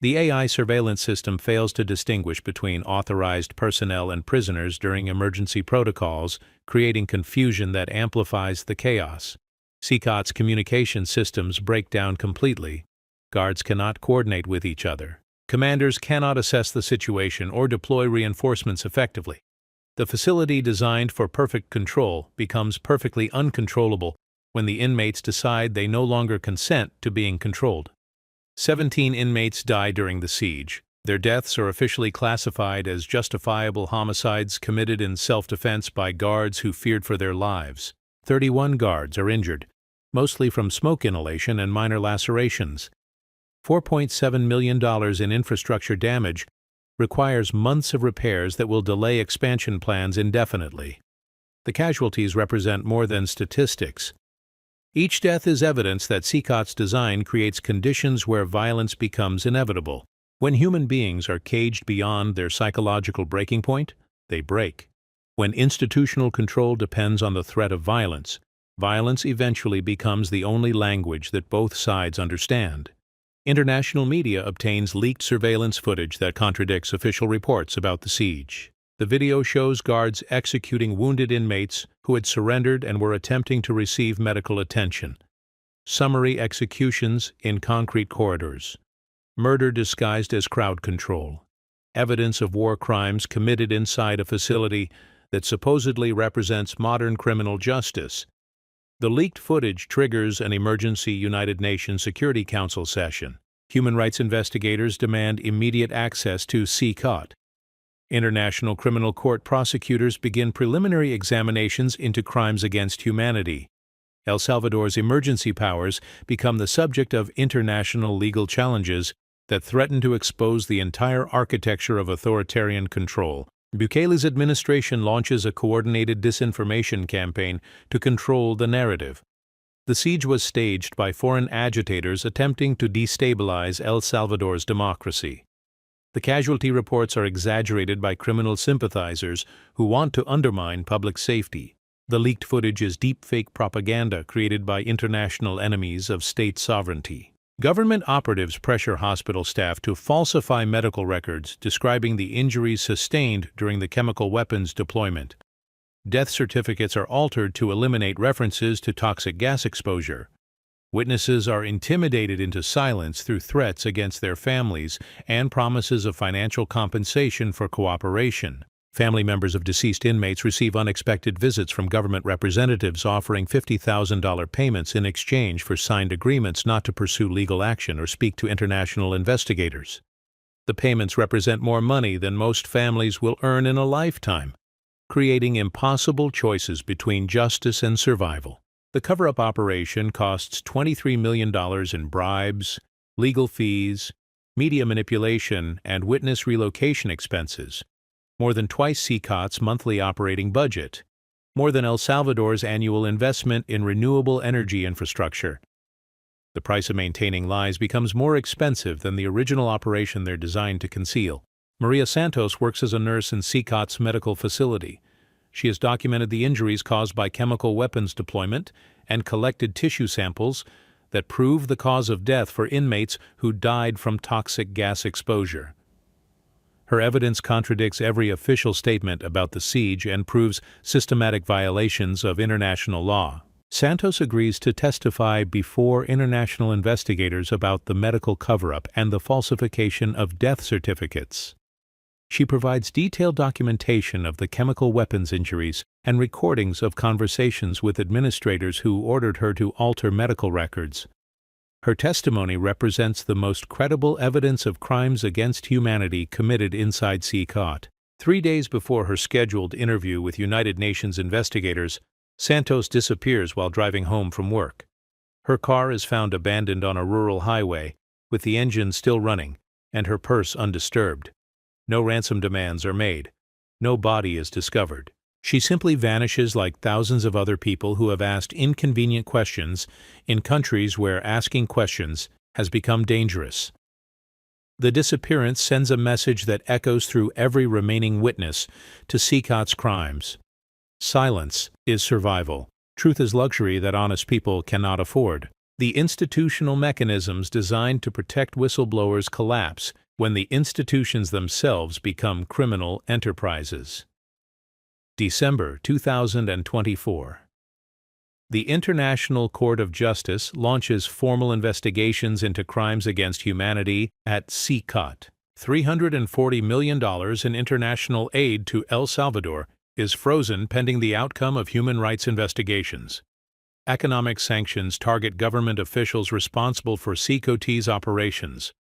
The AI surveillance system fails to distinguish between authorized personnel and prisoners during emergency protocols, creating confusion that amplifies the chaos. CECOT's communication systems break down completely. Guards cannot coordinate with each other. Commanders cannot assess the situation or deploy reinforcements effectively. The facility designed for perfect control becomes perfectly uncontrollable when the inmates decide they no longer consent to being controlled. 17 inmates die during the siege. Their deaths are officially classified as justifiable homicides committed in self-defense by guards who feared for their lives. 31 guards are injured, mostly from smoke inhalation and minor lacerations. $4.7 million in infrastructure damage requires months of repairs that will delay expansion plans indefinitely. The casualties represent more than statistics. Each death is evidence that CECOT's design creates conditions where violence becomes inevitable. When human beings are caged beyond their psychological breaking point, they break. When institutional control depends on the threat of violence, violence eventually becomes the only language that both sides understand. International media obtains leaked surveillance footage that contradicts official reports about the siege. The video shows guards executing wounded inmates who had surrendered and were attempting to receive medical attention. Summary executions in concrete corridors. Murder disguised as crowd control. Evidence of war crimes committed inside a facility that supposedly represents modern criminal justice. The leaked footage triggers an emergency United Nations Security Council session. Human rights investigators demand immediate access to CECOT. International Criminal Court prosecutors begin preliminary examinations into crimes against humanity. El Salvador's emergency powers become the subject of international legal challenges that threaten to expose the entire architecture of authoritarian control. Bukele's administration launches a coordinated disinformation campaign to control the narrative. The siege was staged by foreign agitators attempting to destabilize El Salvador's democracy. The casualty reports are exaggerated by criminal sympathizers who want to undermine public safety. The leaked footage is deepfake propaganda created by international enemies of state sovereignty. Government operatives pressure hospital staff to falsify medical records describing the injuries sustained during the chemical weapons deployment. Death certificates are altered to eliminate references to toxic gas exposure. Witnesses are intimidated into silence through threats against their families and promises of financial compensation for cooperation. Family members of deceased inmates receive unexpected visits from government representatives offering $50,000 payments in exchange for signed agreements not to pursue legal action or speak to international investigators. The payments represent more money than most families will earn in a lifetime, creating impossible choices between justice and survival. The cover-up operation costs $23 million in bribes, legal fees, media manipulation, and witness relocation expenses, more than twice CECOT's monthly operating budget, more than El Salvador's annual investment in renewable energy infrastructure. The price of maintaining lies becomes more expensive than the original operation they're designed to conceal. Maria Santos works as a nurse in CECOT's medical facility. She has documented the injuries caused by chemical weapons deployment and collected tissue samples that prove the cause of death for inmates who died from toxic gas exposure. Her evidence contradicts every official statement about the siege and proves systematic violations of international law. Santos agrees to testify before international investigators about the medical cover-up and the falsification of death certificates. She provides detailed documentation of the chemical weapons injuries and recordings of conversations with administrators who ordered her to alter medical records. Her testimony represents the most credible evidence of crimes against humanity committed inside CECOT. 3 days before her scheduled interview with United Nations investigators, Santos disappears while driving home from work. Her car is found abandoned on a rural highway, with the engine still running and her purse undisturbed. No ransom demands are made. No body is discovered. She simply vanishes like thousands of other people who have asked inconvenient questions in countries where asking questions has become dangerous. The disappearance sends a message that echoes through every remaining witness to CECOT's crimes. Silence is survival. Truth is luxury that honest people cannot afford. The institutional mechanisms designed to protect whistleblowers collapse when the institutions themselves become criminal enterprises. December 2024. The International Court of Justice launches formal investigations into crimes against humanity at CECOT. $340 million in international aid to El Salvador is frozen pending the outcome of human rights investigations. Economic sanctions target government officials responsible for CECOT's operations.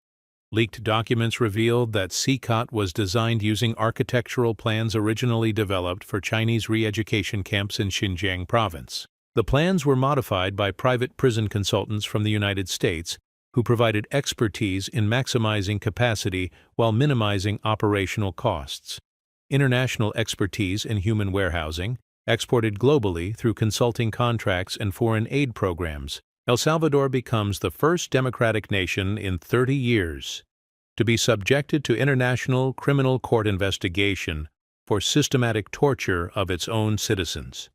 Leaked documents revealed that CECOT was designed using architectural plans originally developed for Chinese re-education camps in Xinjiang province. The plans were modified by private prison consultants from the United States, who provided expertise in maximizing capacity while minimizing operational costs. International expertise in human warehousing, exported globally through consulting contracts and foreign aid programs. El Salvador becomes the first democratic nation in 30 years to be subjected to International Criminal Court investigation for systematic torture of its own citizens.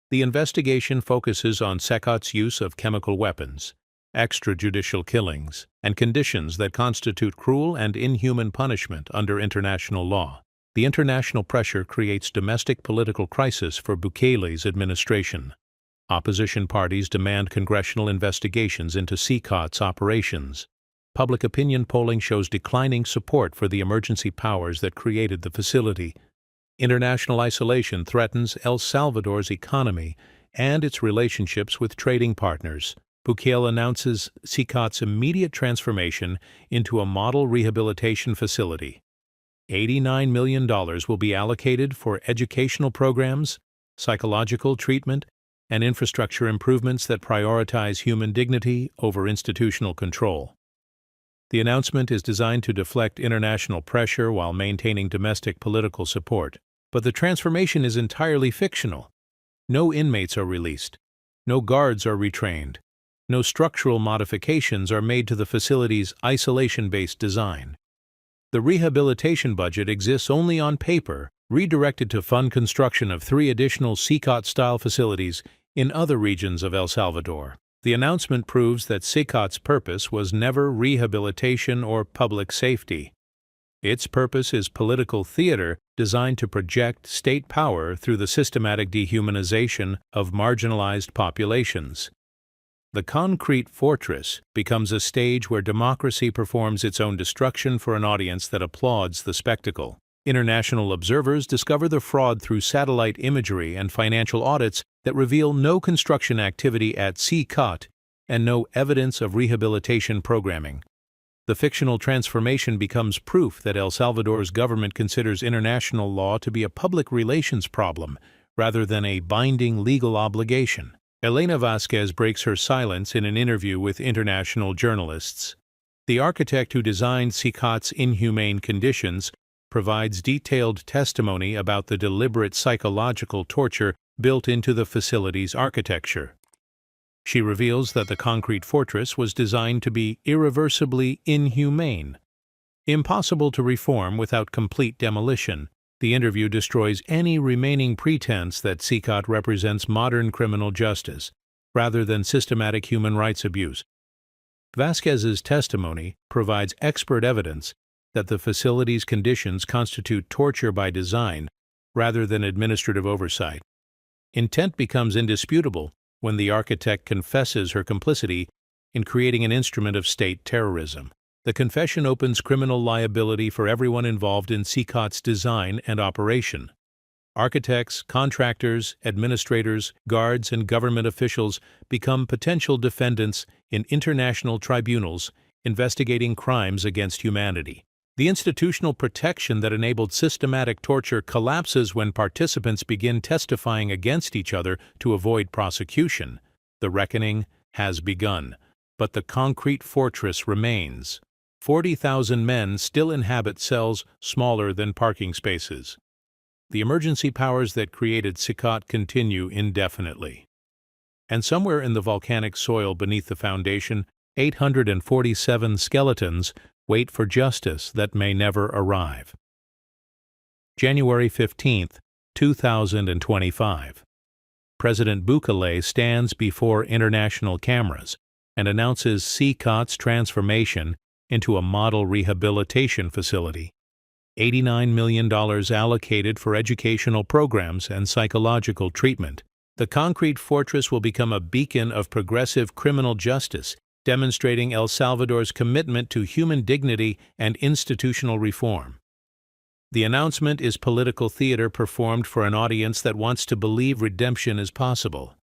The investigation focuses on CECOT's use of chemical weapons, extrajudicial killings, and conditions that constitute cruel and inhuman punishment under international law. The international pressure creates domestic political crisis for Bukele's administration. Opposition parties demand congressional investigations into CECOT's operations. Public opinion polling shows declining support for the emergency powers that created the facility. International isolation threatens El Salvador's economy and its relationships with trading partners. Bukele announces CECOT's immediate transformation into a model rehabilitation facility. $89 million will be allocated for educational programs, psychological treatment, and infrastructure improvements that prioritize human dignity over institutional control. The announcement is designed to deflect international pressure while maintaining domestic political support. But the transformation is entirely fictional. No inmates are released. No guards are retrained. No structural modifications are made to the facility's isolation-based design. The rehabilitation budget exists only on paper, redirected to fund construction of 3 additional CECOT-style facilities in other regions of El Salvador. The announcement proves that CECOT's purpose was never rehabilitation or public safety. Its purpose is political theater designed to project state power through the systematic dehumanization of marginalized populations. The concrete fortress becomes a stage where democracy performs its own destruction for an audience that applauds the spectacle. International observers discover the fraud through satellite imagery and financial audits that reveal no construction activity at CECOT and no evidence of rehabilitation programming. The fictional transformation becomes proof that El Salvador's government considers international law to be a public relations problem rather than a binding legal obligation. Elena Vasquez breaks her silence in an interview with international journalists. The architect who designed CECOT's inhumane conditions provides detailed testimony about the deliberate psychological torture built into the facility's architecture. She reveals that the concrete fortress was designed to be irreversibly inhumane, impossible to reform without complete demolition. The interview destroys any remaining pretense that CECOT represents modern criminal justice, rather than systematic human rights abuse. Vasquez's testimony provides expert evidence that the facility's conditions constitute torture by design, rather than administrative oversight. Intent becomes indisputable when the architect confesses her complicity in creating an instrument of state terrorism. The confession opens criminal liability for everyone involved in CECOT's design and operation. Architects, contractors, administrators, guards, and government officials become potential defendants in international tribunals investigating crimes against humanity. The institutional protection that enabled systematic torture collapses when participants begin testifying against each other to avoid prosecution. The reckoning has begun, but the concrete fortress remains. 40,000 men still inhabit cells smaller than parking spaces. The emergency powers that created CECOT continue indefinitely. And somewhere in the volcanic soil beneath the foundation, 847 skeletons wait for justice that may never arrive. January 15, 2025. President Bukele stands before international cameras and announces CECOT's transformation into a model rehabilitation facility. $89 million allocated for educational programs and psychological treatment. The concrete fortress will become a beacon of progressive criminal justice, demonstrating El Salvador's commitment to human dignity and institutional reform. The announcement is political theater performed for an audience that wants to believe redemption is possible.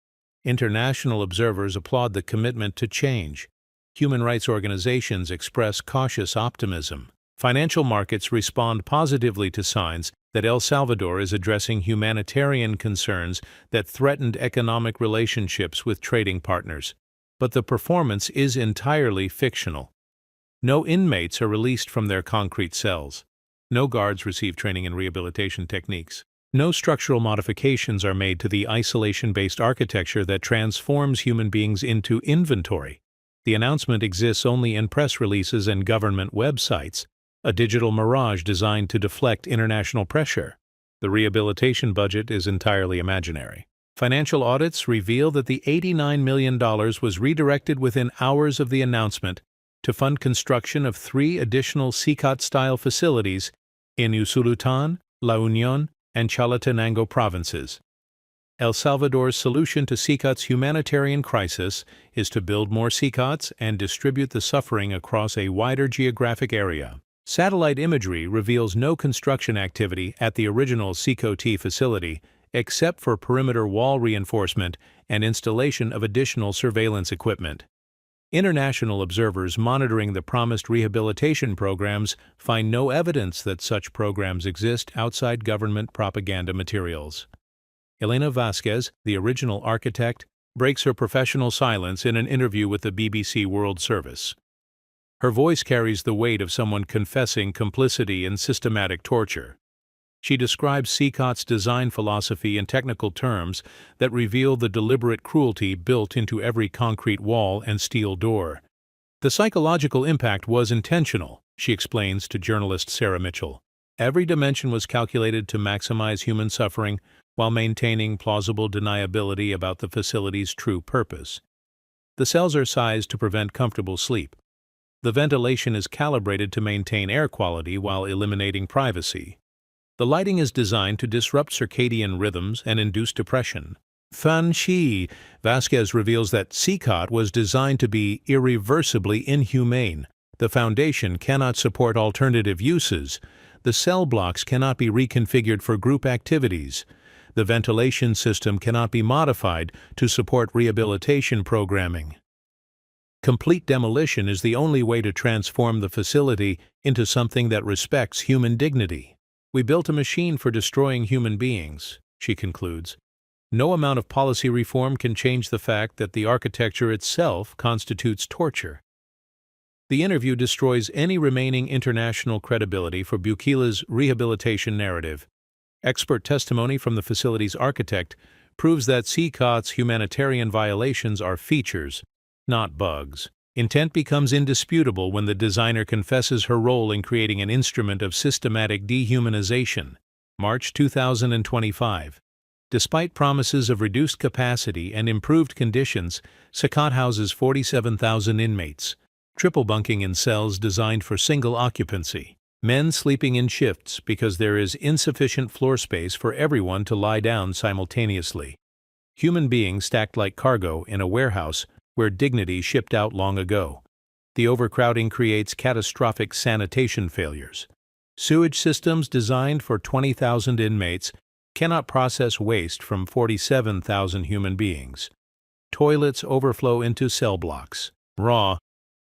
International observers applaud the commitment to change. Human rights organizations express cautious optimism. Financial markets respond positively to signs that El Salvador is addressing humanitarian concerns that threatened economic relationships with trading partners. But the performance is entirely fictional. No inmates are released from their concrete cells. No guards receive training in rehabilitation techniques. No structural modifications are made to the isolation-based architecture that transforms human beings into inventory. The announcement exists only in press releases and government websites, a digital mirage designed to deflect international pressure. The rehabilitation budget is entirely imaginary. Financial audits reveal that the $89 million was redirected within hours of the announcement to fund construction of 3 additional CECOT-style facilities in Usulután, La Unión, and Chalatenango provinces. El Salvador's solution to CECOT's humanitarian crisis is to build more CECOTs and distribute the suffering across a wider geographic area. Satellite imagery reveals no construction activity at the original CECOT facility, except for perimeter wall reinforcement and installation of additional surveillance equipment. International observers monitoring the promised rehabilitation programs find no evidence that such programs exist outside government propaganda materials. Elena Vasquez, the original architect, breaks her professional silence in an interview with the BBC World Service. Her voice carries the weight of someone confessing complicity in systematic torture. She describes CECOT's design philosophy in technical terms that reveal the deliberate cruelty built into every concrete wall and steel door. The psychological impact was intentional, she explains to journalist Sarah Mitchell. Every dimension was calculated to maximize human suffering while maintaining plausible deniability about the facility's true purpose. The cells are sized to prevent comfortable sleep. The ventilation is calibrated to maintain air quality while eliminating privacy. The lighting is designed to disrupt circadian rhythms and induce depression. Fan Shi, Vasquez reveals that CECOT was designed to be irreversibly inhumane. The foundation cannot support alternative uses. The cell blocks cannot be reconfigured for group activities. The ventilation system cannot be modified to support rehabilitation programming. Complete demolition is the only way to transform the facility into something that respects human dignity. We built a machine for destroying human beings, she concludes. No amount of policy reform can change the fact that the architecture itself constitutes torture. The interview destroys any remaining international credibility for Bukila's rehabilitation narrative. Expert testimony from the facility's architect proves that CECOT's humanitarian violations are features, not bugs. Intent becomes indisputable when the designer confesses her role in creating an instrument of systematic dehumanization. March 2025. Despite promises of reduced capacity and improved conditions, CECOT houses 47,000 inmates, triple bunking in cells designed for single occupancy. Men sleeping in shifts because there is insufficient floor space for everyone to lie down simultaneously. Human beings stacked like cargo in a warehouse where dignity shipped out long ago. The overcrowding creates catastrophic sanitation failures. Sewage systems designed for 20,000 inmates cannot process waste from 47,000 human beings. Toilets overflow into cell blocks. Raw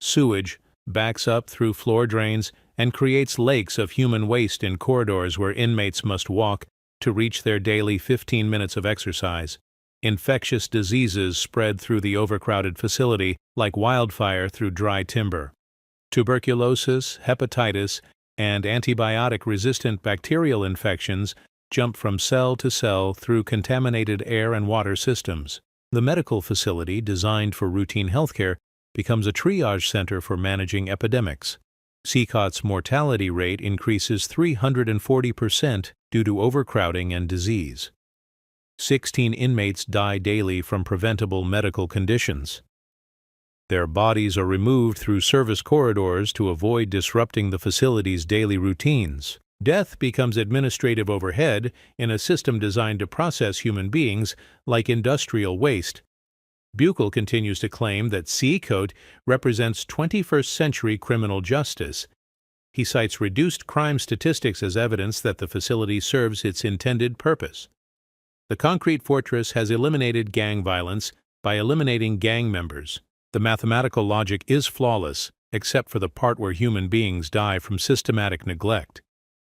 sewage backs up through floor drains and creates lakes of human waste in corridors where inmates must walk to reach their daily 15 minutes of exercise. Infectious diseases spread through the overcrowded facility like wildfire through dry timber. Tuberculosis, hepatitis, and antibiotic-resistant bacterial infections jump from cell to cell through contaminated air and water systems. The medical facility, designed for routine healthcare, becomes a triage center for managing epidemics. CECOT's mortality rate increases 340% due to overcrowding and disease. 16 inmates die daily from preventable medical conditions. Their bodies are removed through service corridors to avoid disrupting the facility's daily routines. Death becomes administrative overhead in a system designed to process human beings like industrial waste. Bukel continues to claim that CECOT represents 21st-century criminal justice. He cites reduced crime statistics as evidence that the facility serves its intended purpose. The concrete fortress has eliminated gang violence by eliminating gang members. The mathematical logic is flawless, except for the part where human beings die from systematic neglect.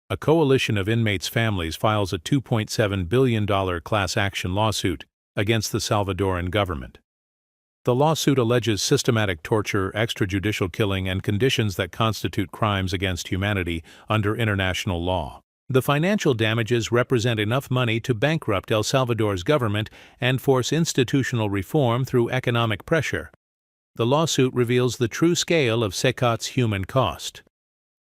A coalition of inmates' families files a $2.7 billion class action lawsuit against the Salvadoran government. The lawsuit alleges systematic torture, extrajudicial killing, and conditions that constitute crimes against humanity under international law. The financial damages represent enough money to bankrupt El Salvador's government and force institutional reform through economic pressure. The lawsuit reveals the true scale of CECOT's human cost.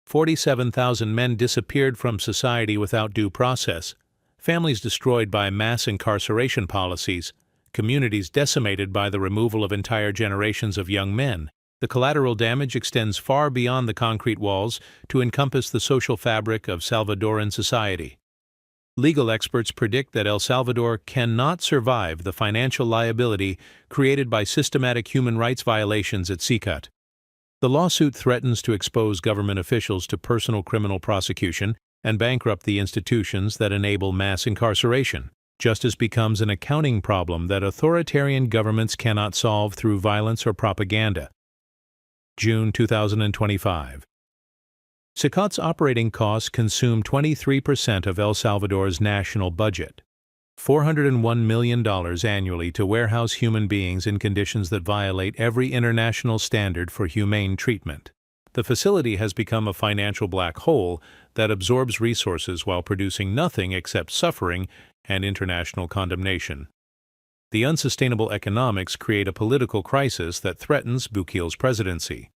47,000 men disappeared from society without due process, families destroyed by mass incarceration policies, communities decimated by the removal of entire generations of young men. The collateral damage extends far beyond the concrete walls to encompass the social fabric of Salvadoran society. Legal experts predict that El Salvador cannot survive the financial liability created by systematic human rights violations at CECOT. The lawsuit threatens to expose government officials to personal criminal prosecution and bankrupt the institutions that enable mass incarceration. Justice becomes an accounting problem that authoritarian governments cannot solve through violence or propaganda. June 2025. CECOT's operating costs consume 23% of El Salvador's national budget, $401 million annually to warehouse human beings in conditions that violate every international standard for humane treatment. The facility has become a financial black hole that absorbs resources while producing nothing except suffering and international condemnation. The unsustainable economics create a political crisis that threatens Bukila's presidency.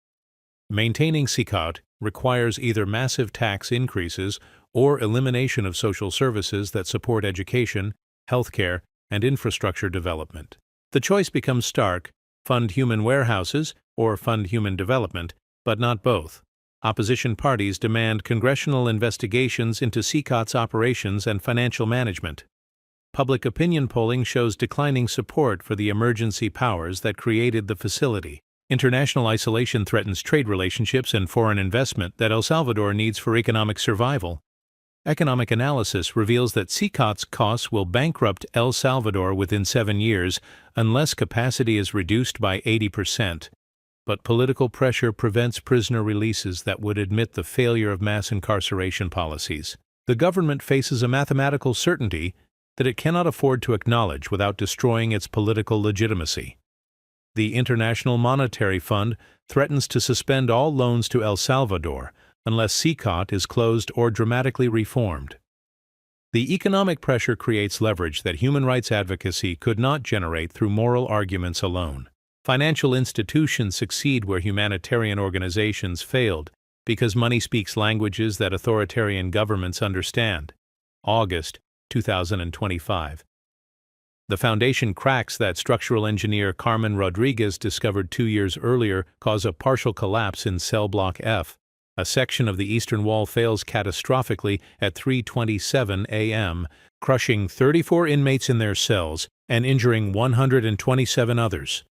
Maintaining CECOT requires either massive tax increases or elimination of social services that support education, healthcare, and infrastructure development. The choice becomes stark: fund human warehouses or fund human development, but not both. Opposition parties demand congressional investigations into CECOT's operations and financial management. Public opinion polling shows declining support for the emergency powers that created the facility. International isolation threatens trade relationships and foreign investment that El Salvador needs for economic survival. Economic analysis reveals that CECOT's costs will bankrupt El Salvador within 7 years unless capacity is reduced by 80%. But political pressure prevents prisoner releases that would admit the failure of mass incarceration policies. The government faces a mathematical certainty: that it cannot afford to acknowledge without destroying its political legitimacy. The International Monetary Fund threatens to suspend all loans to El Salvador unless CECOT is closed or dramatically reformed. The economic pressure creates leverage that human rights advocacy could not generate through moral arguments alone. Financial institutions succeed where humanitarian organizations failed because money speaks languages that authoritarian governments understand. August 2025. The foundation cracks that structural engineer Carmen Rodriguez discovered 2 years earlier cause a partial collapse in cell block F. A section of the eastern wall fails catastrophically at 3:27 a.m., crushing 34 inmates in their cells and injuring 127 others.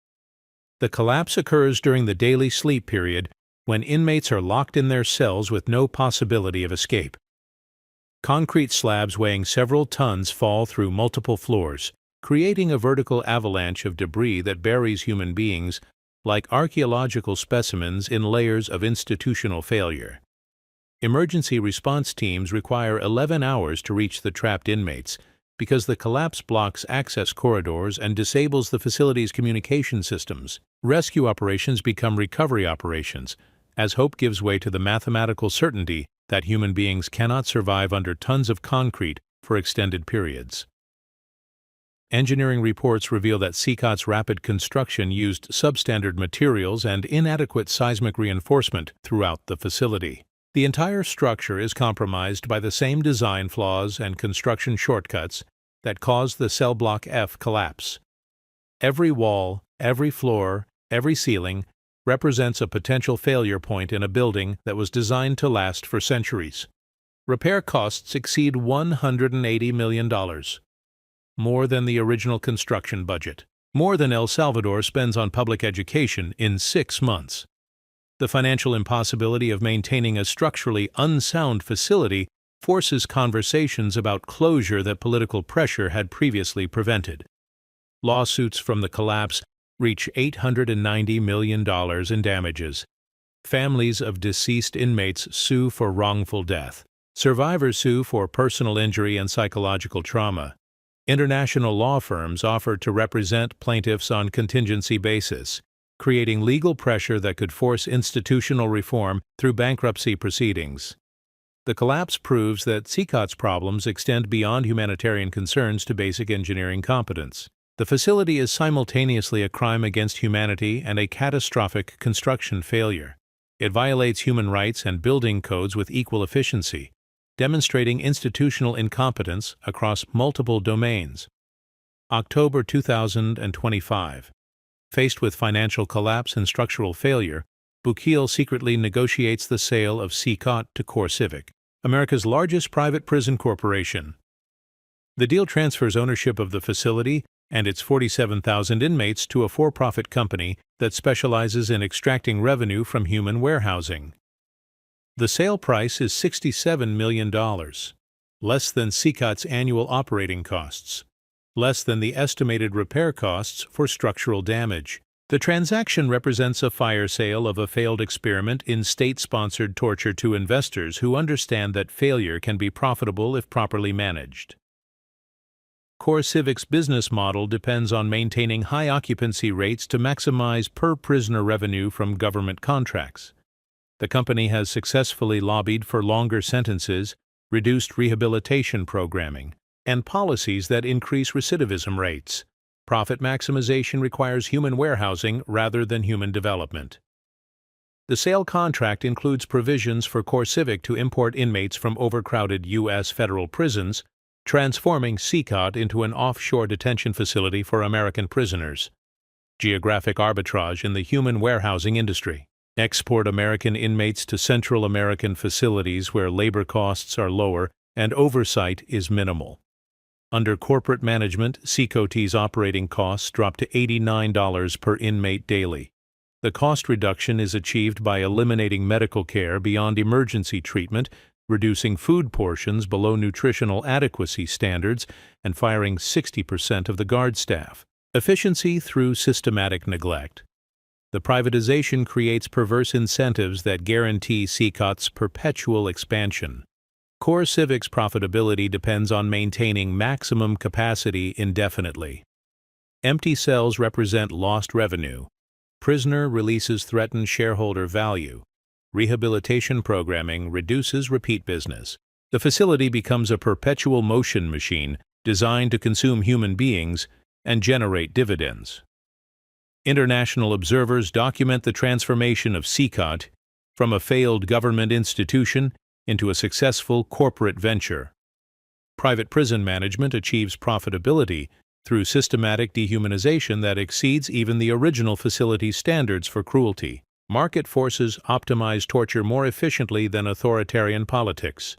The collapse occurs during the daily sleep period when inmates are locked in their cells with no possibility of escape. Concrete slabs weighing several tons fall through multiple floors, creating a vertical avalanche of debris that buries human beings like archaeological specimens in layers of institutional failure. Emergency response teams require 11 hours to reach the trapped inmates because the collapse blocks access corridors and disables the facility's communication systems. Rescue operations become recovery operations, as hope gives way to the mathematical certainty that human beings cannot survive under tons of concrete for extended periods. Engineering reports reveal that CECOT's rapid construction used substandard materials and inadequate seismic reinforcement throughout the facility. The entire structure is compromised by the same design flaws and construction shortcuts that caused the cell block F collapse. Every wall, every floor, every ceiling represents a potential failure point in a building that was designed to last for centuries. Repair costs exceed $180 million. More than the original construction budget. More than El Salvador spends on public education in 6 months. The financial impossibility of maintaining a structurally unsound facility forces conversations about closure that political pressure had previously prevented. Lawsuits from the collapse reach $890 million in damages. Families of deceased inmates sue for wrongful death. Survivors sue for personal injury and psychological trauma. International law firms offer to represent plaintiffs on contingency basis, creating legal pressure that could force institutional reform through bankruptcy proceedings. The collapse proves that CECOT's problems extend beyond humanitarian concerns to basic engineering competence. The facility is simultaneously a crime against humanity and a catastrophic construction failure. It violates human rights and building codes with equal efficiency, demonstrating institutional incompetence across multiple domains. October 2025. Faced with financial collapse and structural failure, Bukil secretly negotiates the sale of CECOT to CoreCivic, America's largest private prison corporation. The deal transfers ownership of the facility and its 47,000 inmates to a for-profit company that specializes in extracting revenue from human warehousing. The sale price is $67 million, less than CECOT's annual operating costs, less than the estimated repair costs for structural damage. The transaction represents a fire sale of a failed experiment in state-sponsored torture to investors who understand that failure can be profitable if properly managed. CoreCivic's business model depends on maintaining high occupancy rates to maximize per-prisoner revenue from government contracts. The company has successfully lobbied for longer sentences, reduced rehabilitation programming, and policies that increase recidivism rates. Profit maximization requires human warehousing rather than human development. The sale contract includes provisions for CoreCivic to import inmates from overcrowded U.S. federal prisons, transforming CECOT into an offshore detention facility for American prisoners. Geographic arbitrage in the human warehousing industry. Export American inmates to Central American facilities where labor costs are lower and oversight is minimal. Under corporate management, CECOT's operating costs drop to $89 per inmate daily. The cost reduction is achieved by eliminating medical care beyond emergency treatment, reducing food portions below nutritional adequacy standards, and firing 60% of the guard staff. Efficiency through systematic neglect. The privatization creates perverse incentives that guarantee CECOT's perpetual expansion. CoreCivic's profitability depends on maintaining maximum capacity indefinitely. Empty cells represent lost revenue. Prisoner releases threaten shareholder value. Rehabilitation programming reduces repeat business. The facility becomes a perpetual motion machine designed to consume human beings and generate dividends. International observers document the transformation of CECOT from a failed government institution into a successful corporate venture. Private prison management achieves profitability through systematic dehumanization that exceeds even the original facility's standards for cruelty. Market forces optimize torture more efficiently than authoritarian politics.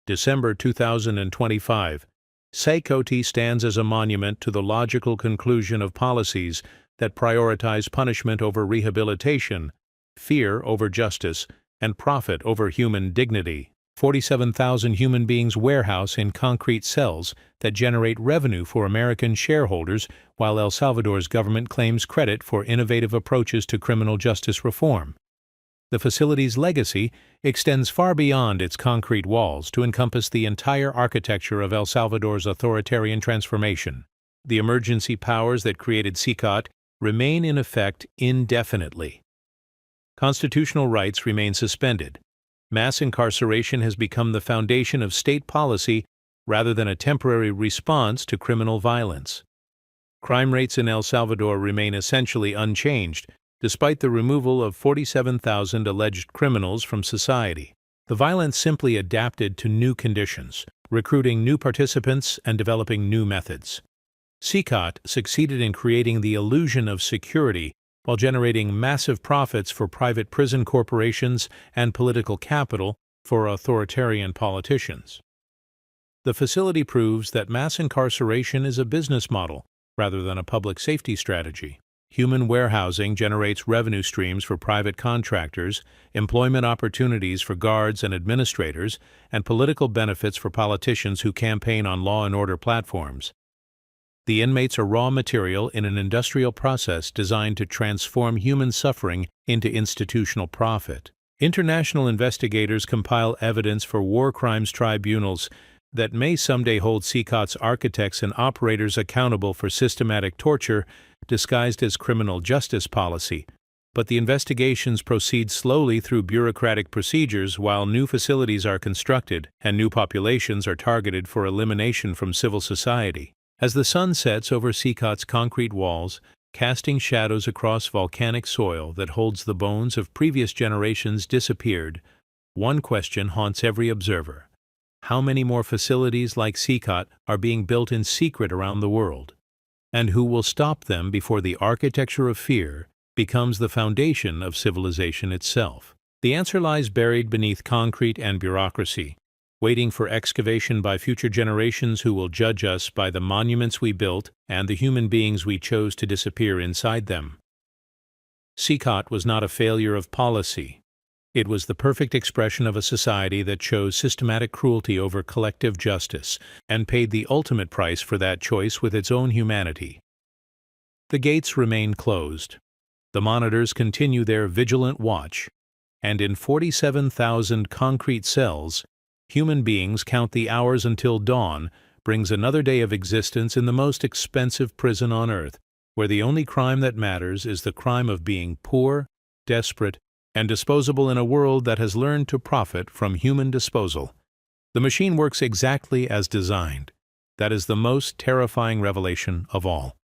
December 2025. CECOT stands as a monument to the logical conclusion of policies that prioritize punishment over rehabilitation, fear over justice, and profit over human dignity. 47,000 human beings warehouse in concrete cells that generate revenue for American shareholders, while El Salvador's government claims credit for innovative approaches to criminal justice reform. The facility's legacy extends far beyond its concrete walls to encompass the entire architecture of El Salvador's authoritarian transformation. The emergency powers that created CECOT remain in effect indefinitely. Constitutional rights remain suspended. Mass incarceration has become the foundation of state policy rather than a temporary response to criminal violence. Crime rates in El Salvador remain essentially unchanged, despite the removal of 47,000 alleged criminals from society. The violence simply adapted to new conditions, recruiting new participants and developing new methods. CECOT succeeded in creating the illusion of security while generating massive profits for private prison corporations and political capital for authoritarian politicians. The facility proves that mass incarceration is a business model rather than a public safety strategy. Human warehousing generates revenue streams for private contractors, employment opportunities for guards and administrators, and political benefits for politicians who campaign on law and order platforms. The inmates are raw material in an industrial process designed to transform human suffering into institutional profit. International investigators compile evidence for war crimes tribunals that may someday hold CECOT's architects and operators accountable for systematic torture disguised as criminal justice policy, but the investigations proceed slowly through bureaucratic procedures while new facilities are constructed and new populations are targeted for elimination from civil society. As the sun sets over CECOT's concrete walls, casting shadows across volcanic soil that holds the bones of previous generations disappeared, one question haunts every observer. How many more facilities like CECOT are being built in secret around the world? And who will stop them before the architecture of fear becomes the foundation of civilization itself? The answer lies buried beneath concrete and bureaucracy, waiting for excavation by future generations who will judge us by the monuments we built and the human beings we chose to disappear inside them. CECOT was not a failure of policy. It was the perfect expression of a society that chose systematic cruelty over collective justice and paid the ultimate price for that choice with its own humanity. The gates remain closed. The monitors continue their vigilant watch, and in 47,000 concrete cells, human beings count the hours until dawn brings another day of existence in the most expensive prison on earth, where the only crime that matters is the crime of being poor, desperate, and disposable in a world that has learned to profit from human disposal. The machine works exactly as designed. That is the most terrifying revelation of all.